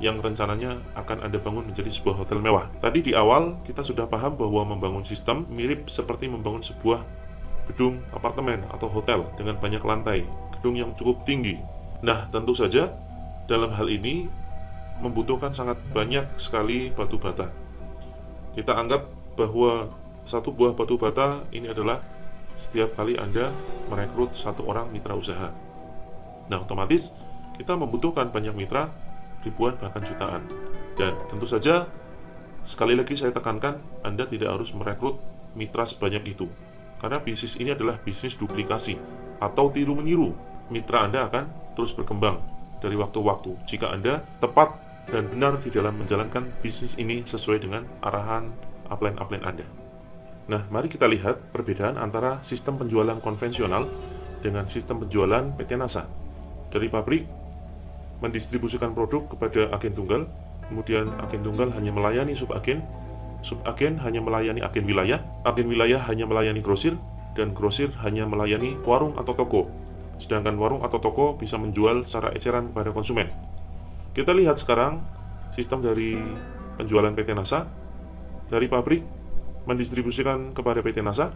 yang rencananya akan Anda bangun menjadi sebuah hotel mewah. Tadi di awal kita sudah paham bahwa membangun sistem mirip seperti membangun sebuah gedung apartemen atau hotel dengan banyak lantai, gedung yang cukup tinggi. Nah, tentu saja dalam hal ini membutuhkan sangat banyak sekali batu bata. Kita anggap bahwa satu buah batu bata ini adalah setiap kali Anda merekrut satu orang mitra usaha. Nah, otomatis kita membutuhkan banyak mitra, ribuan bahkan jutaan. Dan tentu saja, sekali lagi saya tekankan, Anda tidak harus merekrut mitra sebanyak itu, karena bisnis ini adalah bisnis duplikasi atau tiru-meniru. Mitra Anda akan terus berkembang dari waktu-waktu jika Anda tepat dan benar di dalam menjalankan bisnis ini sesuai dengan arahan upline-upline Anda. Nah, mari kita lihat perbedaan antara sistem penjualan konvensional dengan sistem penjualan PT NASA. Dari pabrik mendistribusikan produk kepada agen tunggal, kemudian agen tunggal hanya melayani subagen hanya melayani agen wilayah hanya melayani grosir, dan grosir hanya melayani warung atau toko. Sedangkan warung atau toko bisa menjual secara eceran kepada konsumen. Kita lihat sekarang sistem dari penjualan PT NASA. Dari pabrik mendistribusikan kepada PT NASA,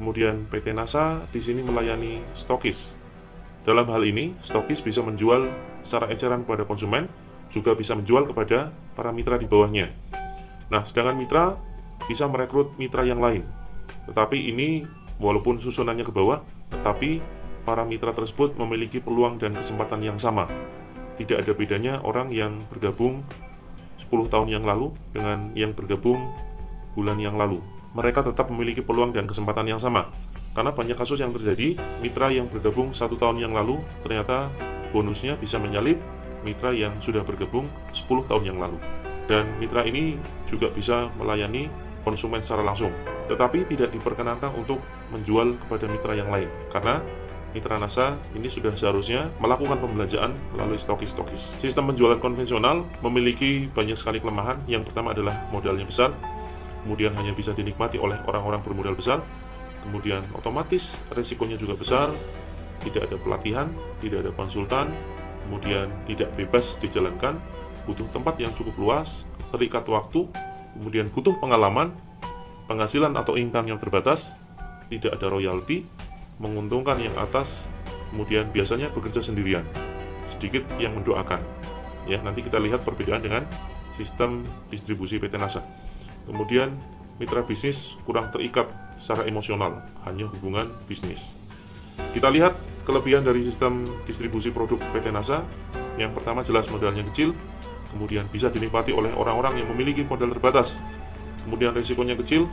kemudian PT NASA di sini melayani stokis. Dalam hal ini, stokis bisa menjual secara eceran kepada konsumen, juga bisa menjual kepada para mitra di bawahnya. Nah, sedangkan mitra bisa merekrut mitra yang lain. Tetapi ini, walaupun susunannya ke bawah, tetapi para mitra tersebut memiliki peluang dan kesempatan yang sama. Tidak ada bedanya orang yang bergabung 10 tahun yang lalu dengan yang bergabung bulan yang lalu. Mereka tetap memiliki peluang dan kesempatan yang sama. Karena banyak kasus yang terjadi, mitra yang bergabung 1 tahun yang lalu ternyata bonusnya bisa menyalip mitra yang sudah bergabung 10 tahun yang lalu. Dan mitra ini juga bisa melayani konsumen secara langsung. Tetapi tidak diperkenankan untuk menjual kepada mitra yang lain, karena mitra NASA ini sudah seharusnya melakukan pembelanjaan melalui stokis-stokis. Sistem penjualan konvensional memiliki banyak sekali kelemahan. Yang pertama adalah modalnya besar, kemudian hanya bisa dinikmati oleh orang-orang bermodal besar, kemudian otomatis resikonya juga besar, tidak ada pelatihan, tidak ada konsultan, kemudian tidak bebas dijalankan, butuh tempat yang cukup luas, terikat waktu, kemudian butuh pengalaman, penghasilan atau income yang terbatas, tidak ada royalti, menguntungkan yang atas, kemudian biasanya bekerja sendirian, sedikit yang mendoakan. Ya, nanti kita lihat perbedaan dengan sistem distribusi PT NASA. Kemudian mitra bisnis kurang terikat secara emosional, hanya hubungan bisnis. Kita lihat kelebihan dari sistem distribusi produk PT NASA. Yang pertama jelas modalnya kecil, kemudian bisa dinikmati oleh orang-orang yang memiliki modal terbatas. Kemudian risikonya kecil,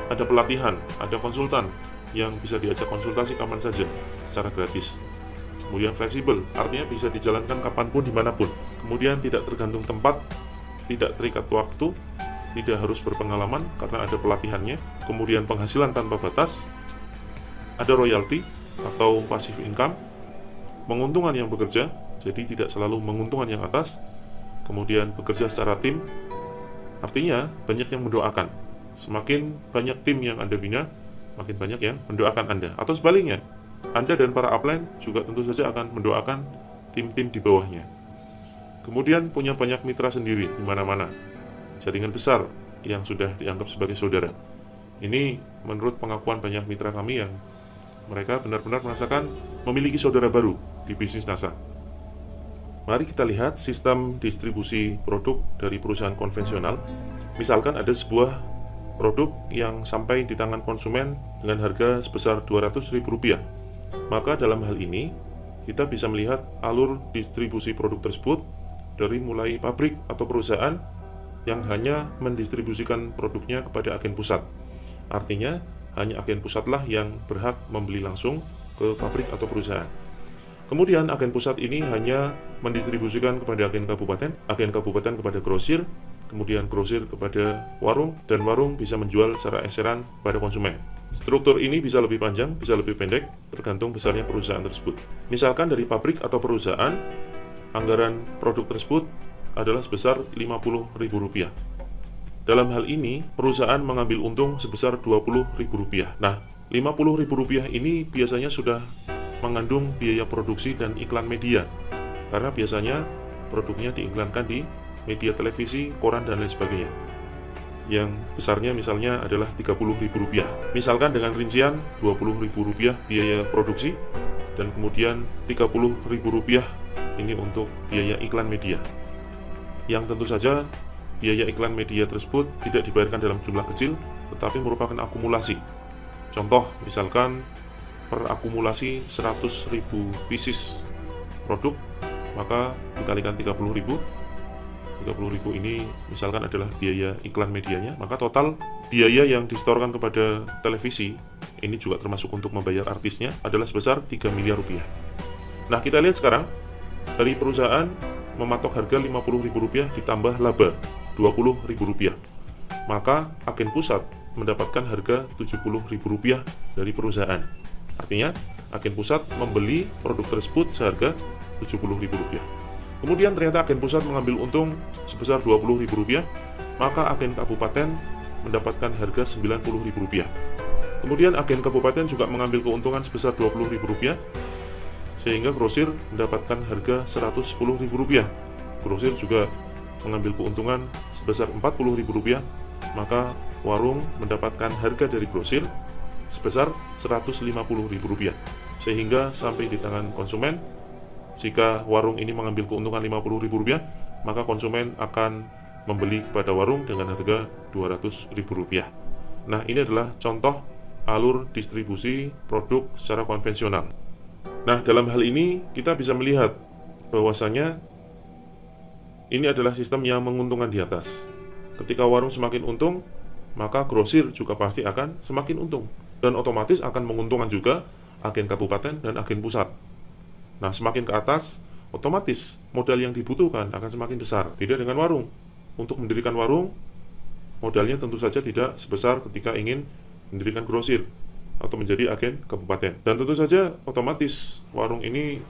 ada pelatihan, ada konsultan yang bisa diajak konsultasi kapan saja secara gratis. Kemudian fleksibel, artinya bisa dijalankan kapanpun, dimanapun. Kemudian tidak tergantung tempat, tidak terikat waktu, tidak harus berpengalaman karena ada pelatihannya. Kemudian penghasilan tanpa batas, ada royalti atau passive income, menguntungkan yang bekerja, jadi tidak selalu menguntungkan yang atas. Kemudian bekerja secara tim, artinya banyak yang mendoakan. Semakin banyak tim yang Anda bina, makin banyak yang mendoakan Anda. Atau sebaliknya, Anda dan para upline juga tentu saja akan mendoakan tim-tim di bawahnya. Kemudian punya banyak mitra sendiri di mana-mana, jaringan besar yang sudah dianggap sebagai saudara. Ini menurut pengakuan banyak mitra kami yang mereka benar-benar merasakan memiliki saudara baru di bisnis NASA. Mari kita lihat sistem distribusi produk dari perusahaan konvensional. Misalkan ada sebuah produk yang sampai di tangan konsumen dengan harga sebesar Rp200.000. Maka dalam hal ini, kita bisa melihat alur distribusi produk tersebut dari mulai pabrik atau perusahaan yang hanya mendistribusikan produknya kepada agen pusat. Artinya, hanya agen pusatlah yang berhak membeli langsung ke pabrik atau perusahaan. Kemudian agen pusat ini hanya mendistribusikan kepada agen kabupaten kepada grosir, kemudian grosir kepada warung, dan warung bisa menjual secara eceran pada konsumen. Struktur ini bisa lebih panjang, bisa lebih pendek, tergantung besarnya perusahaan tersebut. Misalkan dari pabrik atau perusahaan, anggaran produk tersebut adalah sebesar Rp50.000. Dalam hal ini, perusahaan mengambil untung sebesar Rp20.000. Nah, Rp50.000 ini biasanya sudah mengandung biaya produksi dan iklan media, karena biasanya produknya diiklankan di media televisi, koran, dan lain sebagainya. Yang besarnya misalnya adalah Rp30.000. Misalkan dengan rincian Rp20.000 biaya produksi, dan kemudian Rp30.000 ini untuk biaya iklan media. Yang tentu saja biaya iklan media tersebut tidak dibayarkan dalam jumlah kecil, tetapi merupakan akumulasi. Contoh, misalkan per akumulasi 100.000 pieces produk, maka dikalikan 30.000 ini misalkan adalah biaya iklan medianya, maka total biaya yang disetorkan kepada televisi, ini juga termasuk untuk membayar artisnya, adalah sebesar Rp3 miliar. Nah, kita lihat sekarang, dari perusahaan mematok harga Rp50.000 ditambah laba Rp20.000, maka agen pusat mendapatkan harga Rp70.000 dari perusahaan. Artinya, agen pusat membeli produk tersebut seharga Rp70.000. Kemudian ternyata agen pusat mengambil untung sebesar Rp20.000, maka agen kabupaten mendapatkan harga Rp90.000. Kemudian agen kabupaten juga mengambil keuntungan sebesar Rp20.000, sehingga grosir mendapatkan harga Rp110.000. Grosir juga mengambil keuntungan sebesar Rp40.000, maka warung mendapatkan harga dari grosir sebesar Rp150.000. Sehingga sampai di tangan konsumen, jika warung ini mengambil keuntungan Rp50.000, maka konsumen akan membeli kepada warung dengan harga Rp200.000. Nah, ini adalah contoh alur distribusi produk secara konvensional. Nah, dalam hal ini kita bisa melihat bahwasanya ini adalah sistem yang menguntungkan di atas. Ketika warung semakin untung, maka grosir juga pasti akan semakin untung, dan otomatis akan menguntungkan juga agen kabupaten dan agen pusat. Nah, semakin ke atas, otomatis modal yang dibutuhkan akan semakin besar. Beda dengan warung. Untuk mendirikan warung, modalnya tentu saja tidak sebesar ketika ingin mendirikan grosir atau menjadi agen kabupaten. Dan tentu saja otomatis warung ini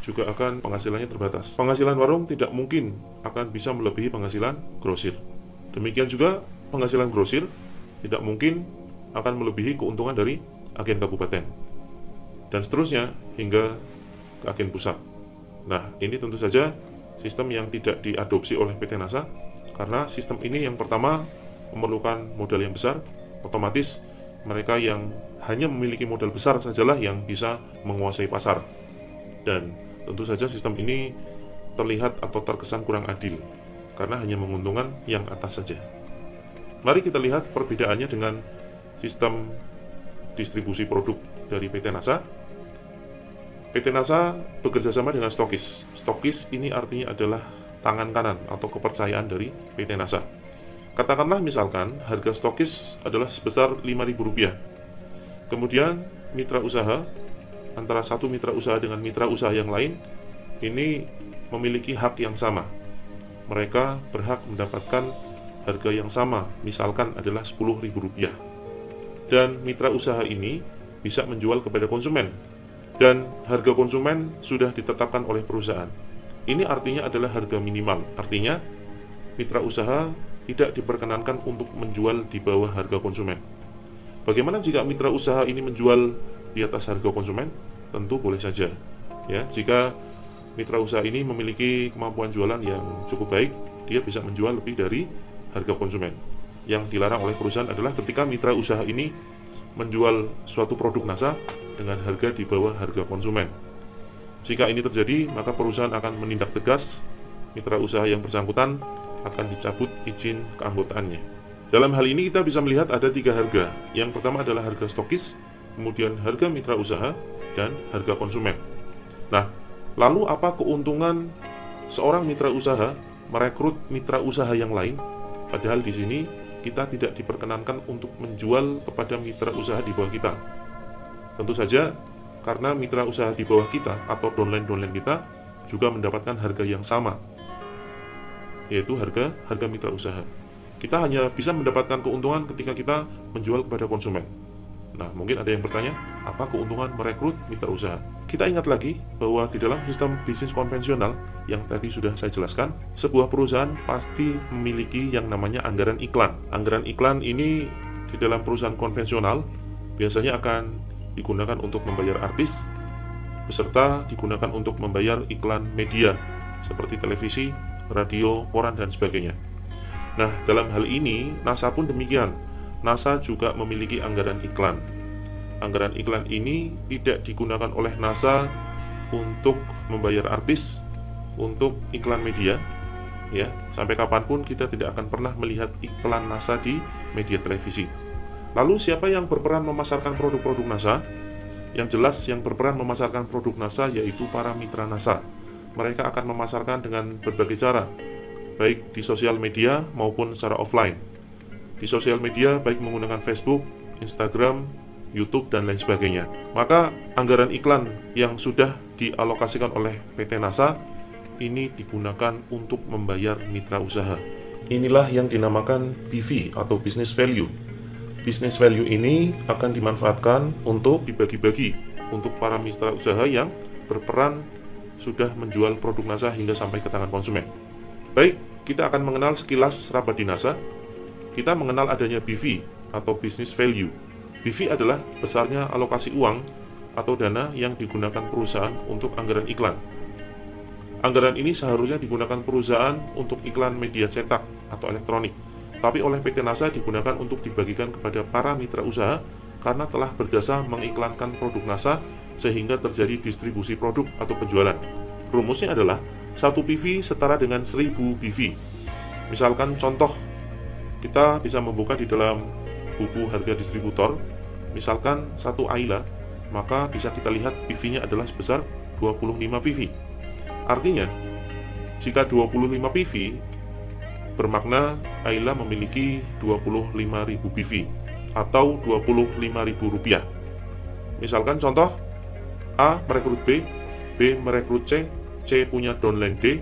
juga akan penghasilannya terbatas. Penghasilan warung tidak mungkin akan bisa melebihi penghasilan grosir. Demikian juga penghasilan grosir tidak mungkin akan melebihi keuntungan dari agen kabupaten. Dan seterusnya hingga ke agen pusat. Nah, ini tentu saja sistem yang tidak diadopsi oleh PT NASA, karena sistem ini yang pertama memerlukan modal yang besar. Otomatis mereka yang hanya memiliki modal besar sajalah yang bisa menguasai pasar. Dan tentu saja sistem ini terlihat atau terkesan kurang adil, karena hanya menguntungkan yang atas saja. Mari kita lihat perbedaannya dengan sistem distribusi produk dari PT NASA. PT NASA bekerja sama dengan stokis. Stokis ini artinya adalah tangan kanan atau kepercayaan dari PT NASA. Katakanlah misalkan harga stokis adalah sebesar Rp5.000. Kemudian mitra usaha, antara satu mitra usaha dengan mitra usaha yang lain, ini memiliki hak yang sama. Mereka berhak mendapatkan harga yang sama, misalkan adalah Rp10.000. Dan mitra usaha ini bisa menjual kepada konsumen, dan harga konsumen sudah ditetapkan oleh perusahaan. Ini artinya adalah harga minimal. Artinya mitra usaha tidak diperkenankan untuk menjual di bawah harga konsumen. Bagaimana jika mitra usaha ini menjual di atas harga konsumen? Tentu boleh saja. Ya, jika mitra usaha ini memiliki kemampuan jualan yang cukup baik, dia bisa menjual lebih dari harga konsumen. Yang dilarang oleh perusahaan adalah ketika mitra usaha ini menjual suatu produk NASA dengan harga di bawah harga konsumen. Jika ini terjadi, maka perusahaan akan menindak tegas. Mitra usaha yang bersangkutan akan dicabut izin keanggotaannya. Dalam hal ini kita bisa melihat ada 3 harga. Yang pertama adalah harga stokis, kemudian harga mitra usaha, dan harga konsumen. Nah, lalu apa keuntungan seorang mitra usaha merekrut mitra usaha yang lain? Padahal di sini kita tidak diperkenankan untuk menjual kepada mitra usaha di bawah kita. Tentu saja karena mitra usaha di bawah kita atau downline kita juga mendapatkan harga yang sama, yaitu harga mitra usaha. Kita hanya bisa mendapatkan keuntungan ketika kita menjual kepada konsumen. Nah, mungkin ada yang bertanya, apa keuntungan merekrut mitra usaha? Kita ingat lagi bahwa di dalam sistem bisnis konvensional yang tadi sudah saya jelaskan, sebuah perusahaan pasti memiliki yang namanya anggaran iklan. Anggaran iklan ini di dalam perusahaan konvensional biasanya akan digunakan untuk membayar artis, beserta digunakan untuk membayar iklan media seperti televisi, radio, koran, dan sebagainya. Nah, dalam hal ini NASA pun demikian. NASA juga memiliki anggaran iklan. Anggaran iklan ini tidak digunakan oleh NASA untuk membayar artis, untuk iklan media, ya. Sampai kapanpun kita tidak akan pernah melihat iklan NASA di media televisi. Lalu siapa yang berperan memasarkan produk-produk NASA? Yang jelas yang berperan memasarkan produk NASA yaitu para mitra NASA. Mereka akan memasarkan dengan berbagai cara, baik di sosial media maupun secara offline. Di sosial media baik menggunakan Facebook, Instagram, YouTube, dan lain sebagainya. Maka anggaran iklan yang sudah dialokasikan oleh PT NASA ini digunakan untuk membayar mitra usaha. Inilah yang dinamakan BV atau business value. Business value ini akan dimanfaatkan untuk dibagi-bagi untuk para mitra usaha yang berperan sudah menjual produk NASA hingga sampai ke tangan konsumen. Baik, kita akan mengenal sekilas rapat di NASA. Kita mengenal adanya BV atau business value. BV adalah besarnya alokasi uang atau dana yang digunakan perusahaan untuk anggaran iklan. Anggaran ini seharusnya digunakan perusahaan untuk iklan media cetak atau elektronik, tapi oleh PT NASA digunakan untuk dibagikan kepada para mitra usaha karena telah berjasa mengiklankan produk NASA sehingga terjadi distribusi produk atau penjualan. Rumusnya adalah 1 PV setara dengan 1000 BV. Misalkan contoh, kita bisa membuka di dalam buku harga distributor, misalkan 1 Ayla, maka bisa kita lihat PV-nya adalah sebesar 25 PV. Artinya, jika 25 PV, bermakna Ayla memiliki 25.000 PV atau Rp25.000. Misalkan contoh, A merekrut B, B merekrut C, C punya downline D,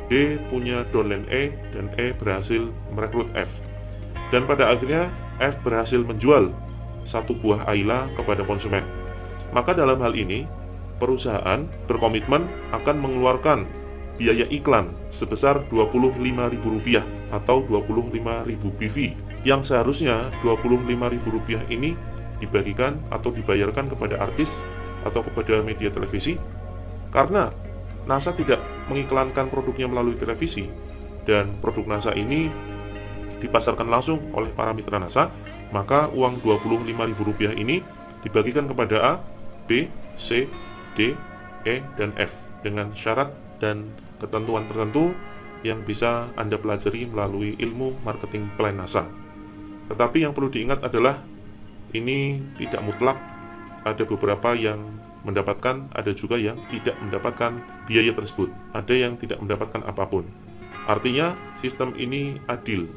D punya downline E, dan E berhasil merekrut F. Dan pada akhirnya F berhasil menjual 1 buah Ayla kepada konsumen. Maka dalam hal ini, perusahaan berkomitmen akan mengeluarkan biaya iklan sebesar Rp25.000 atau 25.000 BV, yang seharusnya Rp25.000 ini dibagikan atau dibayarkan kepada artis atau kepada media televisi. Karena NASA tidak mengiklankan produknya melalui televisi dan produk NASA ini dipasarkan langsung oleh para mitra NASA, maka uang Rp25.000 ini dibagikan kepada A, B, C, D, E, dan F dengan syarat dan ketentuan tertentu yang bisa Anda pelajari melalui ilmu marketing plan NASA. Tetapi yang perlu diingat adalah ini tidak mutlak, ada beberapa yang mendapatkan, ada juga yang tidak mendapatkan biaya tersebut, ada yang tidak mendapatkan apapun. Artinya sistem ini adil,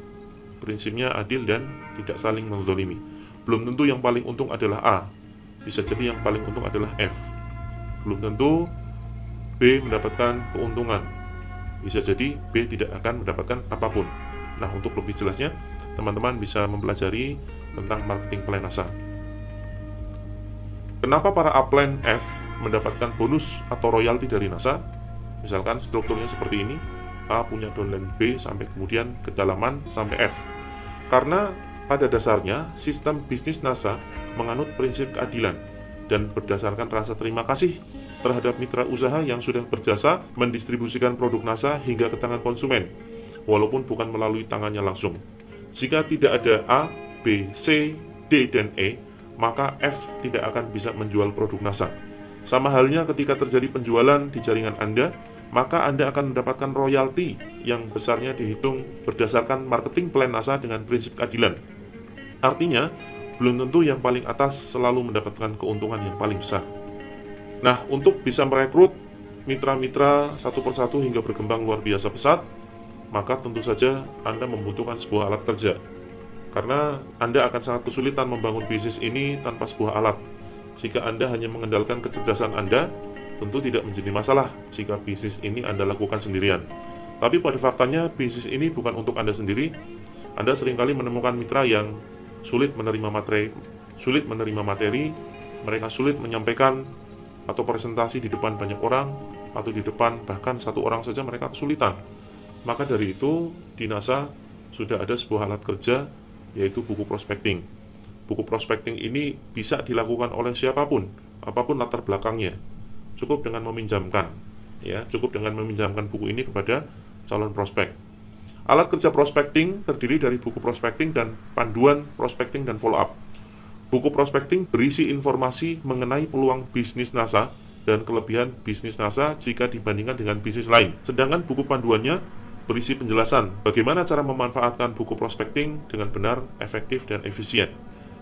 prinsipnya adil dan tidak saling menzalimi. Belum tentu yang paling untung adalah A, bisa jadi yang paling untung adalah F. Belum tentu B mendapatkan keuntungan, bisa jadi B tidak akan mendapatkan apapun. Nah, untuk lebih jelasnya, teman-teman bisa mempelajari tentang marketing plan NASA. Kenapa para upline F mendapatkan bonus atau royalti dari NASA? Misalkan strukturnya seperti ini, A punya downline B sampai kemudian kedalaman sampai F. Karena pada dasarnya sistem bisnis NASA menganut prinsip keadilan dan berdasarkan rasa terima kasih terhadap mitra usaha yang sudah berjasa mendistribusikan produk NASA hingga ke tangan konsumen, walaupun bukan melalui tangannya langsung. Jika tidak ada A, B, C, D, dan E, maka F tidak akan bisa menjual produk NASA. Sama halnya ketika terjadi penjualan di jaringan Anda, maka Anda akan mendapatkan royalti yang besarnya dihitung berdasarkan marketing plan NASA dengan prinsip keadilan. Artinya, belum tentu yang paling atas selalu mendapatkan keuntungan yang paling besar. Nah, untuk bisa merekrut mitra-mitra satu persatu hingga berkembang luar biasa pesat, maka tentu saja Anda membutuhkan sebuah alat kerja. Karena Anda akan sangat kesulitan membangun bisnis ini tanpa sebuah alat. Jika Anda hanya mengandalkan kecerdasan Anda, tentu tidak menjadi masalah jika bisnis ini Anda lakukan sendirian. Tapi pada faktanya, bisnis ini bukan untuk Anda sendiri. Anda seringkali menemukan mitra yang sulit menerima materi, sulit menerima materi, mereka sulit menyampaikan atau presentasi di depan banyak orang, atau di depan bahkan satu orang saja mereka kesulitan. Maka dari itu, di NASA sudah ada sebuah alat kerja, yaitu buku prospecting. Buku prospecting ini bisa dilakukan oleh siapapun, apapun latar belakangnya. Cukup dengan meminjamkan, cukup dengan meminjamkan buku ini kepada calon prospek. Alat kerja prospecting terdiri dari buku prospecting dan panduan prospecting dan follow up. Buku prospecting berisi informasi mengenai peluang bisnis NASA dan kelebihan bisnis NASA jika dibandingkan dengan bisnis lain. Sedangkan buku panduannya berisi penjelasan bagaimana cara memanfaatkan buku prospecting dengan benar, efektif, dan efisien.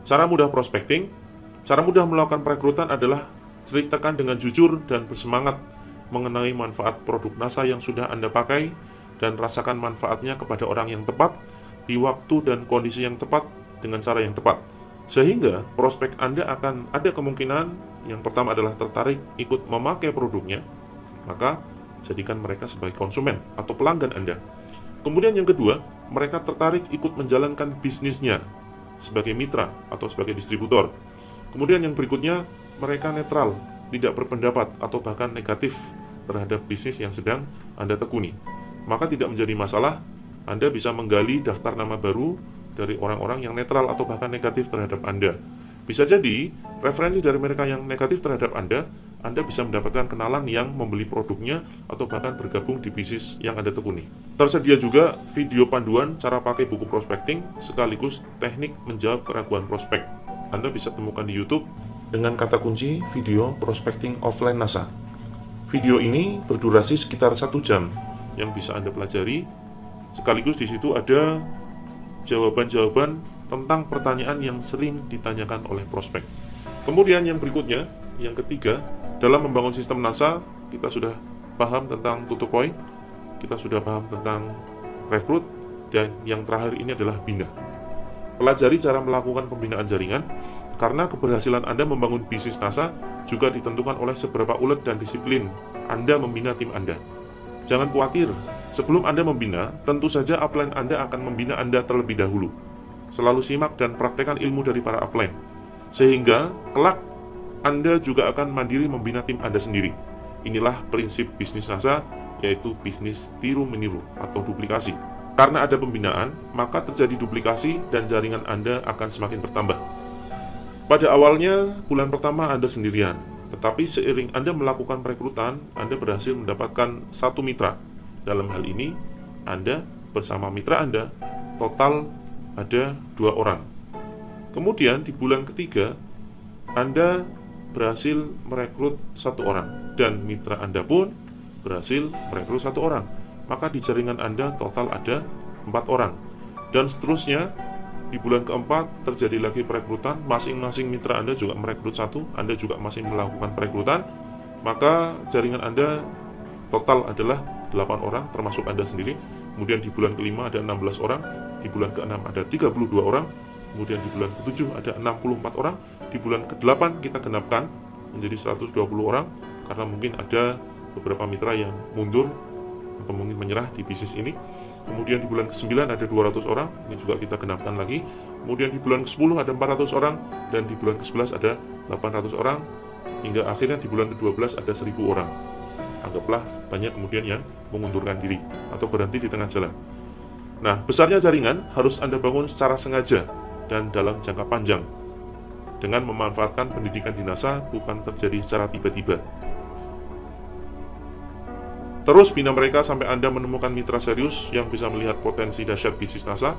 Cara mudah prospecting, cara mudah melakukan perekrutan adalah ceritakan dengan jujur dan bersemangat mengenai manfaat produk NASA yang sudah Anda pakai dan rasakan manfaatnya kepada orang yang tepat, di waktu dan kondisi yang tepat, dengan cara yang tepat. Sehingga prospek Anda akan ada kemungkinan yang pertama adalah tertarik ikut memakai produknya, maka jadikan mereka sebagai konsumen atau pelanggan Anda. Kemudian yang kedua, mereka tertarik ikut menjalankan bisnisnya sebagai mitra atau sebagai distributor. Kemudian yang berikutnya, mereka netral, tidak berpendapat atau bahkan negatif terhadap bisnis yang sedang Anda tekuni. Maka tidak menjadi masalah, Anda bisa menggali daftar nama baru dari orang-orang yang netral atau bahkan negatif terhadap Anda. Bisa jadi, referensi dari mereka yang negatif terhadap Anda bisa mendapatkan kenalan yang membeli produknya atau bahkan bergabung di bisnis yang Anda tekuni. Tersedia juga video panduan cara pakai buku prospecting sekaligus teknik menjawab keraguan prospek. Anda bisa temukan di YouTube dengan kata kunci video prospecting offline NASA. Video ini berdurasi sekitar 1 jam yang bisa Anda pelajari. Sekaligus di situ ada jawaban-jawaban tentang pertanyaan yang sering ditanyakan oleh prospek. Kemudian yang berikutnya, yang ketiga, dalam membangun sistem NASA, kita sudah paham tentang to point, kita sudah paham tentang rekrut, dan yang terakhir ini adalah bina. Pelajari cara melakukan pembinaan jaringan, karena keberhasilan Anda membangun bisnis NASA juga ditentukan oleh seberapa ulet dan disiplin Anda membina tim Anda. Jangan khawatir, sebelum Anda membina, tentu saja upline Anda akan membina Anda terlebih dahulu. Selalu simak dan praktekkan ilmu dari para upline, sehingga kelak Anda juga akan mandiri membina tim Anda sendiri. Inilah prinsip bisnis NASA, yaitu bisnis tiru-meniru atau duplikasi. Karena ada pembinaan, maka terjadi duplikasi dan jaringan Anda akan semakin bertambah. Pada awalnya, bulan pertama Anda sendirian, tetapi seiring Anda melakukan perekrutan, Anda berhasil mendapatkan satu mitra. Dalam hal ini, Anda bersama mitra Anda, total ada 2 orang. Kemudian di bulan ketiga, Anda berhasil merekrut 1 orang, dan mitra Anda pun berhasil merekrut 1 orang. Maka di jaringan Anda total ada 4 orang. Dan seterusnya, di bulan keempat terjadi lagi perekrutan, masing-masing mitra Anda juga merekrut 1, Anda juga masih melakukan perekrutan, maka jaringan Anda total adalah 8 orang, termasuk Anda sendiri. Kemudian di bulan kelima ada 16 orang, di bulan ke-6 ada 32 orang, kemudian di bulan ke-7 ada 64 orang, di bulan ke-8 kita genapkan menjadi 120 orang, karena mungkin ada beberapa mitra yang mundur atau mungkin menyerah di bisnis ini. Kemudian di bulan ke-9 ada 200 orang, ini juga kita genapkan lagi. Kemudian di bulan ke-10 ada 400 orang, dan di bulan ke-11 ada 800 orang, hingga akhirnya di bulan ke-12 ada 1000 orang. Anggaplah banyak kemudian yang mengundurkan diri atau berhenti di tengah jalan. Nah, besarnya jaringan harus Anda bangun secara sengaja dan dalam jangka panjang, dengan memanfaatkan pendidikan di NASA bukan terjadi secara tiba-tiba. Terus bina mereka sampai Anda menemukan mitra serius yang bisa melihat potensi dahsyat bisnis NASA.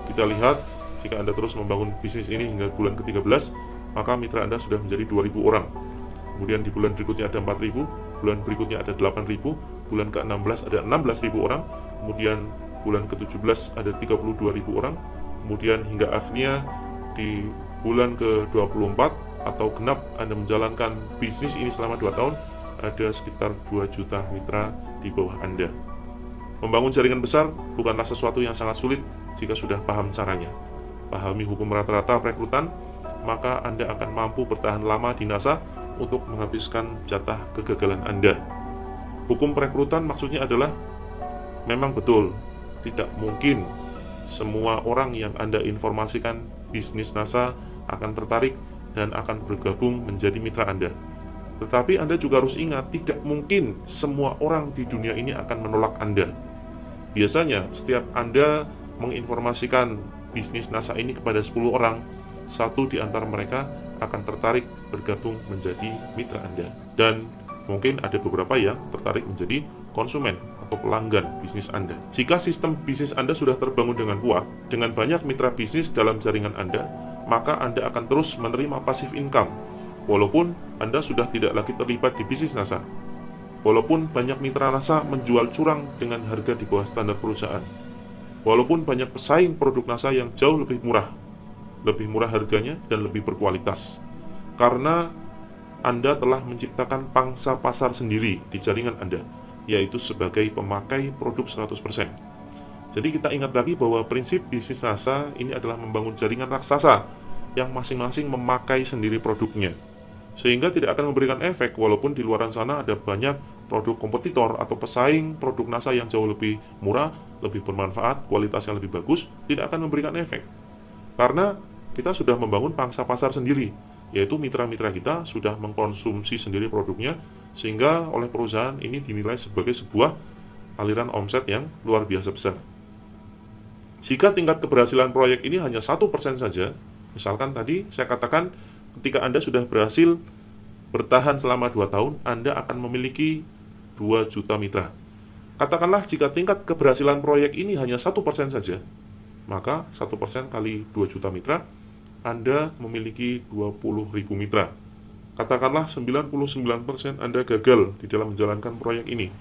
Kita lihat, jika Anda terus membangun bisnis ini hingga bulan ke-13, maka mitra Anda sudah menjadi 2.000 orang. Kemudian di bulan berikutnya ada 4.000, bulan berikutnya ada 8.000, bulan ke-16 ada 16.000 orang, kemudian bulan ke-17 ada 32.000 orang, kemudian hingga akhirnya di bulan ke-24 atau genap Anda menjalankan bisnis ini selama 2 tahun, ada sekitar 2 juta mitra di bawah Anda. Membangun jaringan besar bukanlah sesuatu yang sangat sulit jika sudah paham caranya. Pahami hukum rata-rata perekrutan, maka Anda akan mampu bertahan lama di NASA untuk menghabiskan jatah kegagalan Anda. Hukum perekrutan maksudnya adalah, memang betul, tidak mungkin semua orang yang Anda informasikan bisnis NASA akan tertarik dan akan bergabung menjadi mitra Anda. Tetapi Anda juga harus ingat, tidak mungkin semua orang di dunia ini akan menolak Anda. Biasanya, setiap Anda menginformasikan bisnis NASA ini kepada 10 orang, satu di antara mereka akan tertarik bergabung menjadi mitra Anda. Dan mungkin ada beberapa yang tertarik menjadi konsumen atau pelanggan bisnis Anda. Jika sistem bisnis Anda sudah terbangun dengan kuat, dengan banyak mitra bisnis dalam jaringan Anda, maka Anda akan terus menerima passive income, walaupun Anda sudah tidak lagi terlibat di bisnis NASA. Walaupun banyak mitra NASA menjual curang dengan harga di bawah standar perusahaan. Walaupun banyak pesaing produk NASA yang jauh lebih murah harganya dan lebih berkualitas. Karena Anda telah menciptakan pangsa pasar sendiri di jaringan Anda, yaitu sebagai pemakai produk 100%. Jadi kita ingat lagi bahwa prinsip bisnis NASA ini adalah membangun jaringan raksasa yang masing-masing memakai sendiri produknya, sehingga tidak akan memberikan efek walaupun di luar sana ada banyak produk kompetitor atau pesaing produk NASA yang jauh lebih murah, lebih bermanfaat, kualitasnya lebih bagus, tidak akan memberikan efek. Karena kita sudah membangun pangsa pasar sendiri, yaitu mitra-mitra kita sudah mengkonsumsi sendiri produknya, sehingga oleh perusahaan ini dinilai sebagai sebuah aliran omset yang luar biasa besar. Jika tingkat keberhasilan proyek ini hanya 1% saja, misalkan tadi saya katakan ketika Anda sudah berhasil bertahan selama 2 tahun, Anda akan memiliki 2 juta mitra. Katakanlah jika tingkat keberhasilan proyek ini hanya 1% saja, maka 1% kali 2 juta mitra, Anda memiliki 20.000 mitra. Katakanlah 99% Anda gagal di dalam menjalankan proyek ini,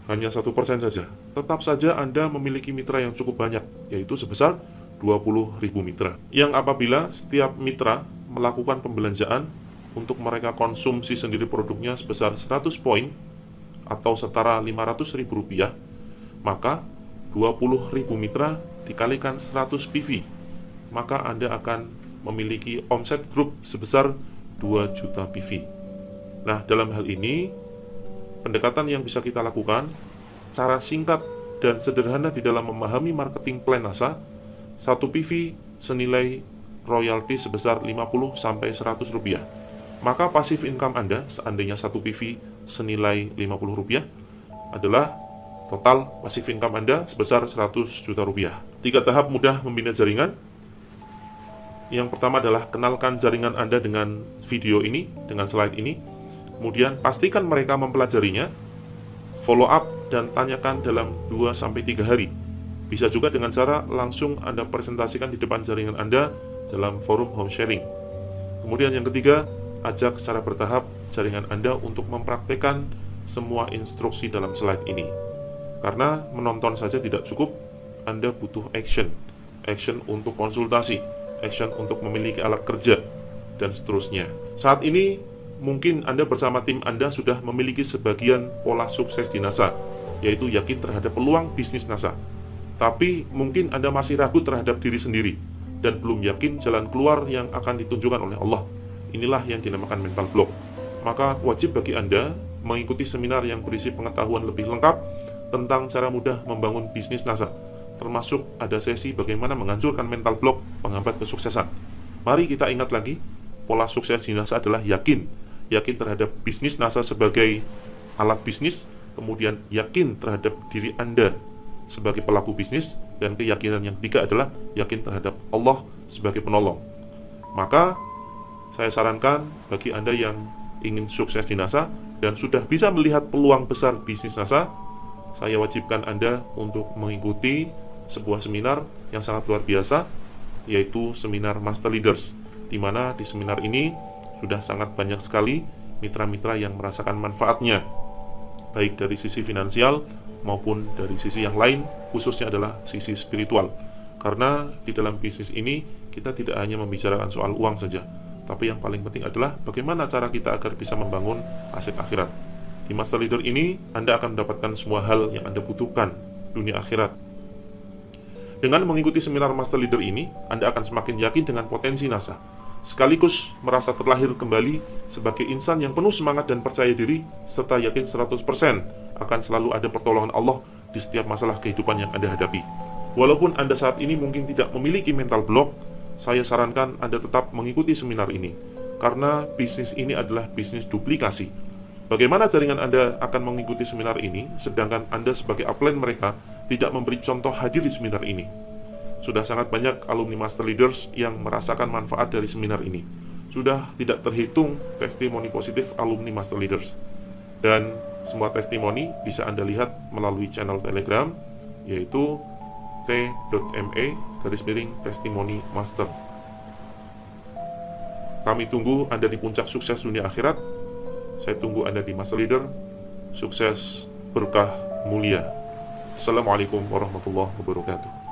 hanya 1% saja. Tetap saja Anda memiliki mitra yang cukup banyak, yaitu sebesar 20.000 mitra. Yang apabila setiap mitra melakukan pembelanjaan untuk mereka konsumsi sendiri produknya sebesar 100 poin atau setara Rp500.000, maka 20.000 mitra dikalikan 100 PV, maka Anda akan memiliki omset grup sebesar 2 juta PV. Nah, dalam hal ini pendekatan yang bisa kita lakukan, cara singkat dan sederhana di dalam memahami marketing plan NASA, 1 PV senilai royalti sebesar Rp50-100. Maka passive income Anda, seandainya 1 PV senilai Rp50, adalah total passive income Anda sebesar 100 juta rupiah. 3 tahap mudah membina jaringan. Yang pertama adalah kenalkan jaringan Anda dengan video ini, dengan slide ini. Kemudian pastikan mereka mempelajarinya, follow up dan tanyakan dalam 2-3 hari. Bisa juga dengan cara langsung Anda presentasikan di depan jaringan Anda dalam forum home sharing. Kemudian yang ketiga, ajak secara bertahap jaringan Anda untuk mempraktekkan semua instruksi dalam slide ini. Karena menonton saja tidak cukup, Anda butuh action untuk konsultasi, action untuk memiliki alat kerja, dan seterusnya. Saat ini, mungkin Anda bersama tim Anda sudah memiliki sebagian pola sukses di NASA, yaitu yakin terhadap peluang bisnis NASA. Tapi mungkin Anda masih ragu terhadap diri sendiri, dan belum yakin jalan keluar yang akan ditunjukkan oleh Allah. Inilah yang dinamakan mental block. Maka wajib bagi Anda mengikuti seminar yang berisi pengetahuan lebih lengkap tentang cara mudah membangun bisnis NASA. Termasuk ada sesi bagaimana menghancurkan mental block penghambat kesuksesan. Mari kita ingat lagi, pola sukses di NASA adalah yakin terhadap bisnis NASA sebagai alat bisnis, kemudian yakin terhadap diri Anda sebagai pelaku bisnis, dan keyakinan yang ketiga adalah yakin terhadap Allah sebagai penolong. Maka saya sarankan bagi Anda yang ingin sukses di NASA dan sudah bisa melihat peluang besar bisnis NASA, saya wajibkan Anda untuk mengikuti sebuah seminar yang sangat luar biasa, yaitu seminar Master Leaders, di mana di seminar ini sudah sangat banyak sekali mitra-mitra yang merasakan manfaatnya, baik dari sisi finansial maupun dari sisi yang lain, khususnya adalah sisi spiritual. Karena di dalam bisnis ini kita tidak hanya membicarakan soal uang saja, tapi yang paling penting adalah bagaimana cara kita agar bisa membangun aset akhirat. Di Master Leader ini, Anda akan mendapatkan semua hal yang Anda butuhkan dunia akhirat. Dengan mengikuti seminar Master Leader ini, Anda akan semakin yakin dengan potensi NASA, sekaligus merasa terlahir kembali sebagai insan yang penuh semangat dan percaya diri, serta yakin 100% akan selalu ada pertolongan Allah di setiap masalah kehidupan yang Anda hadapi. Walaupun Anda saat ini mungkin tidak memiliki mental block, saya sarankan Anda tetap mengikuti seminar ini, karena bisnis ini adalah bisnis duplikasi. Bagaimana jaringan Anda akan mengikuti seminar ini, sedangkan Anda sebagai upline mereka tidak memberi contoh hadir di seminar ini? Sudah sangat banyak alumni Master Leaders yang merasakan manfaat dari seminar ini. Sudah tidak terhitung testimoni positif alumni Master Leaders. Dan semua testimoni bisa Anda lihat melalui channel Telegram, yaitu t.me/testimoni master. Kami tunggu Anda di puncak sukses dunia akhirat. Saya tunggu Anda di Master Leader. Sukses, berkah, mulia. Assalamualaikum warahmatullahi wabarakatuh.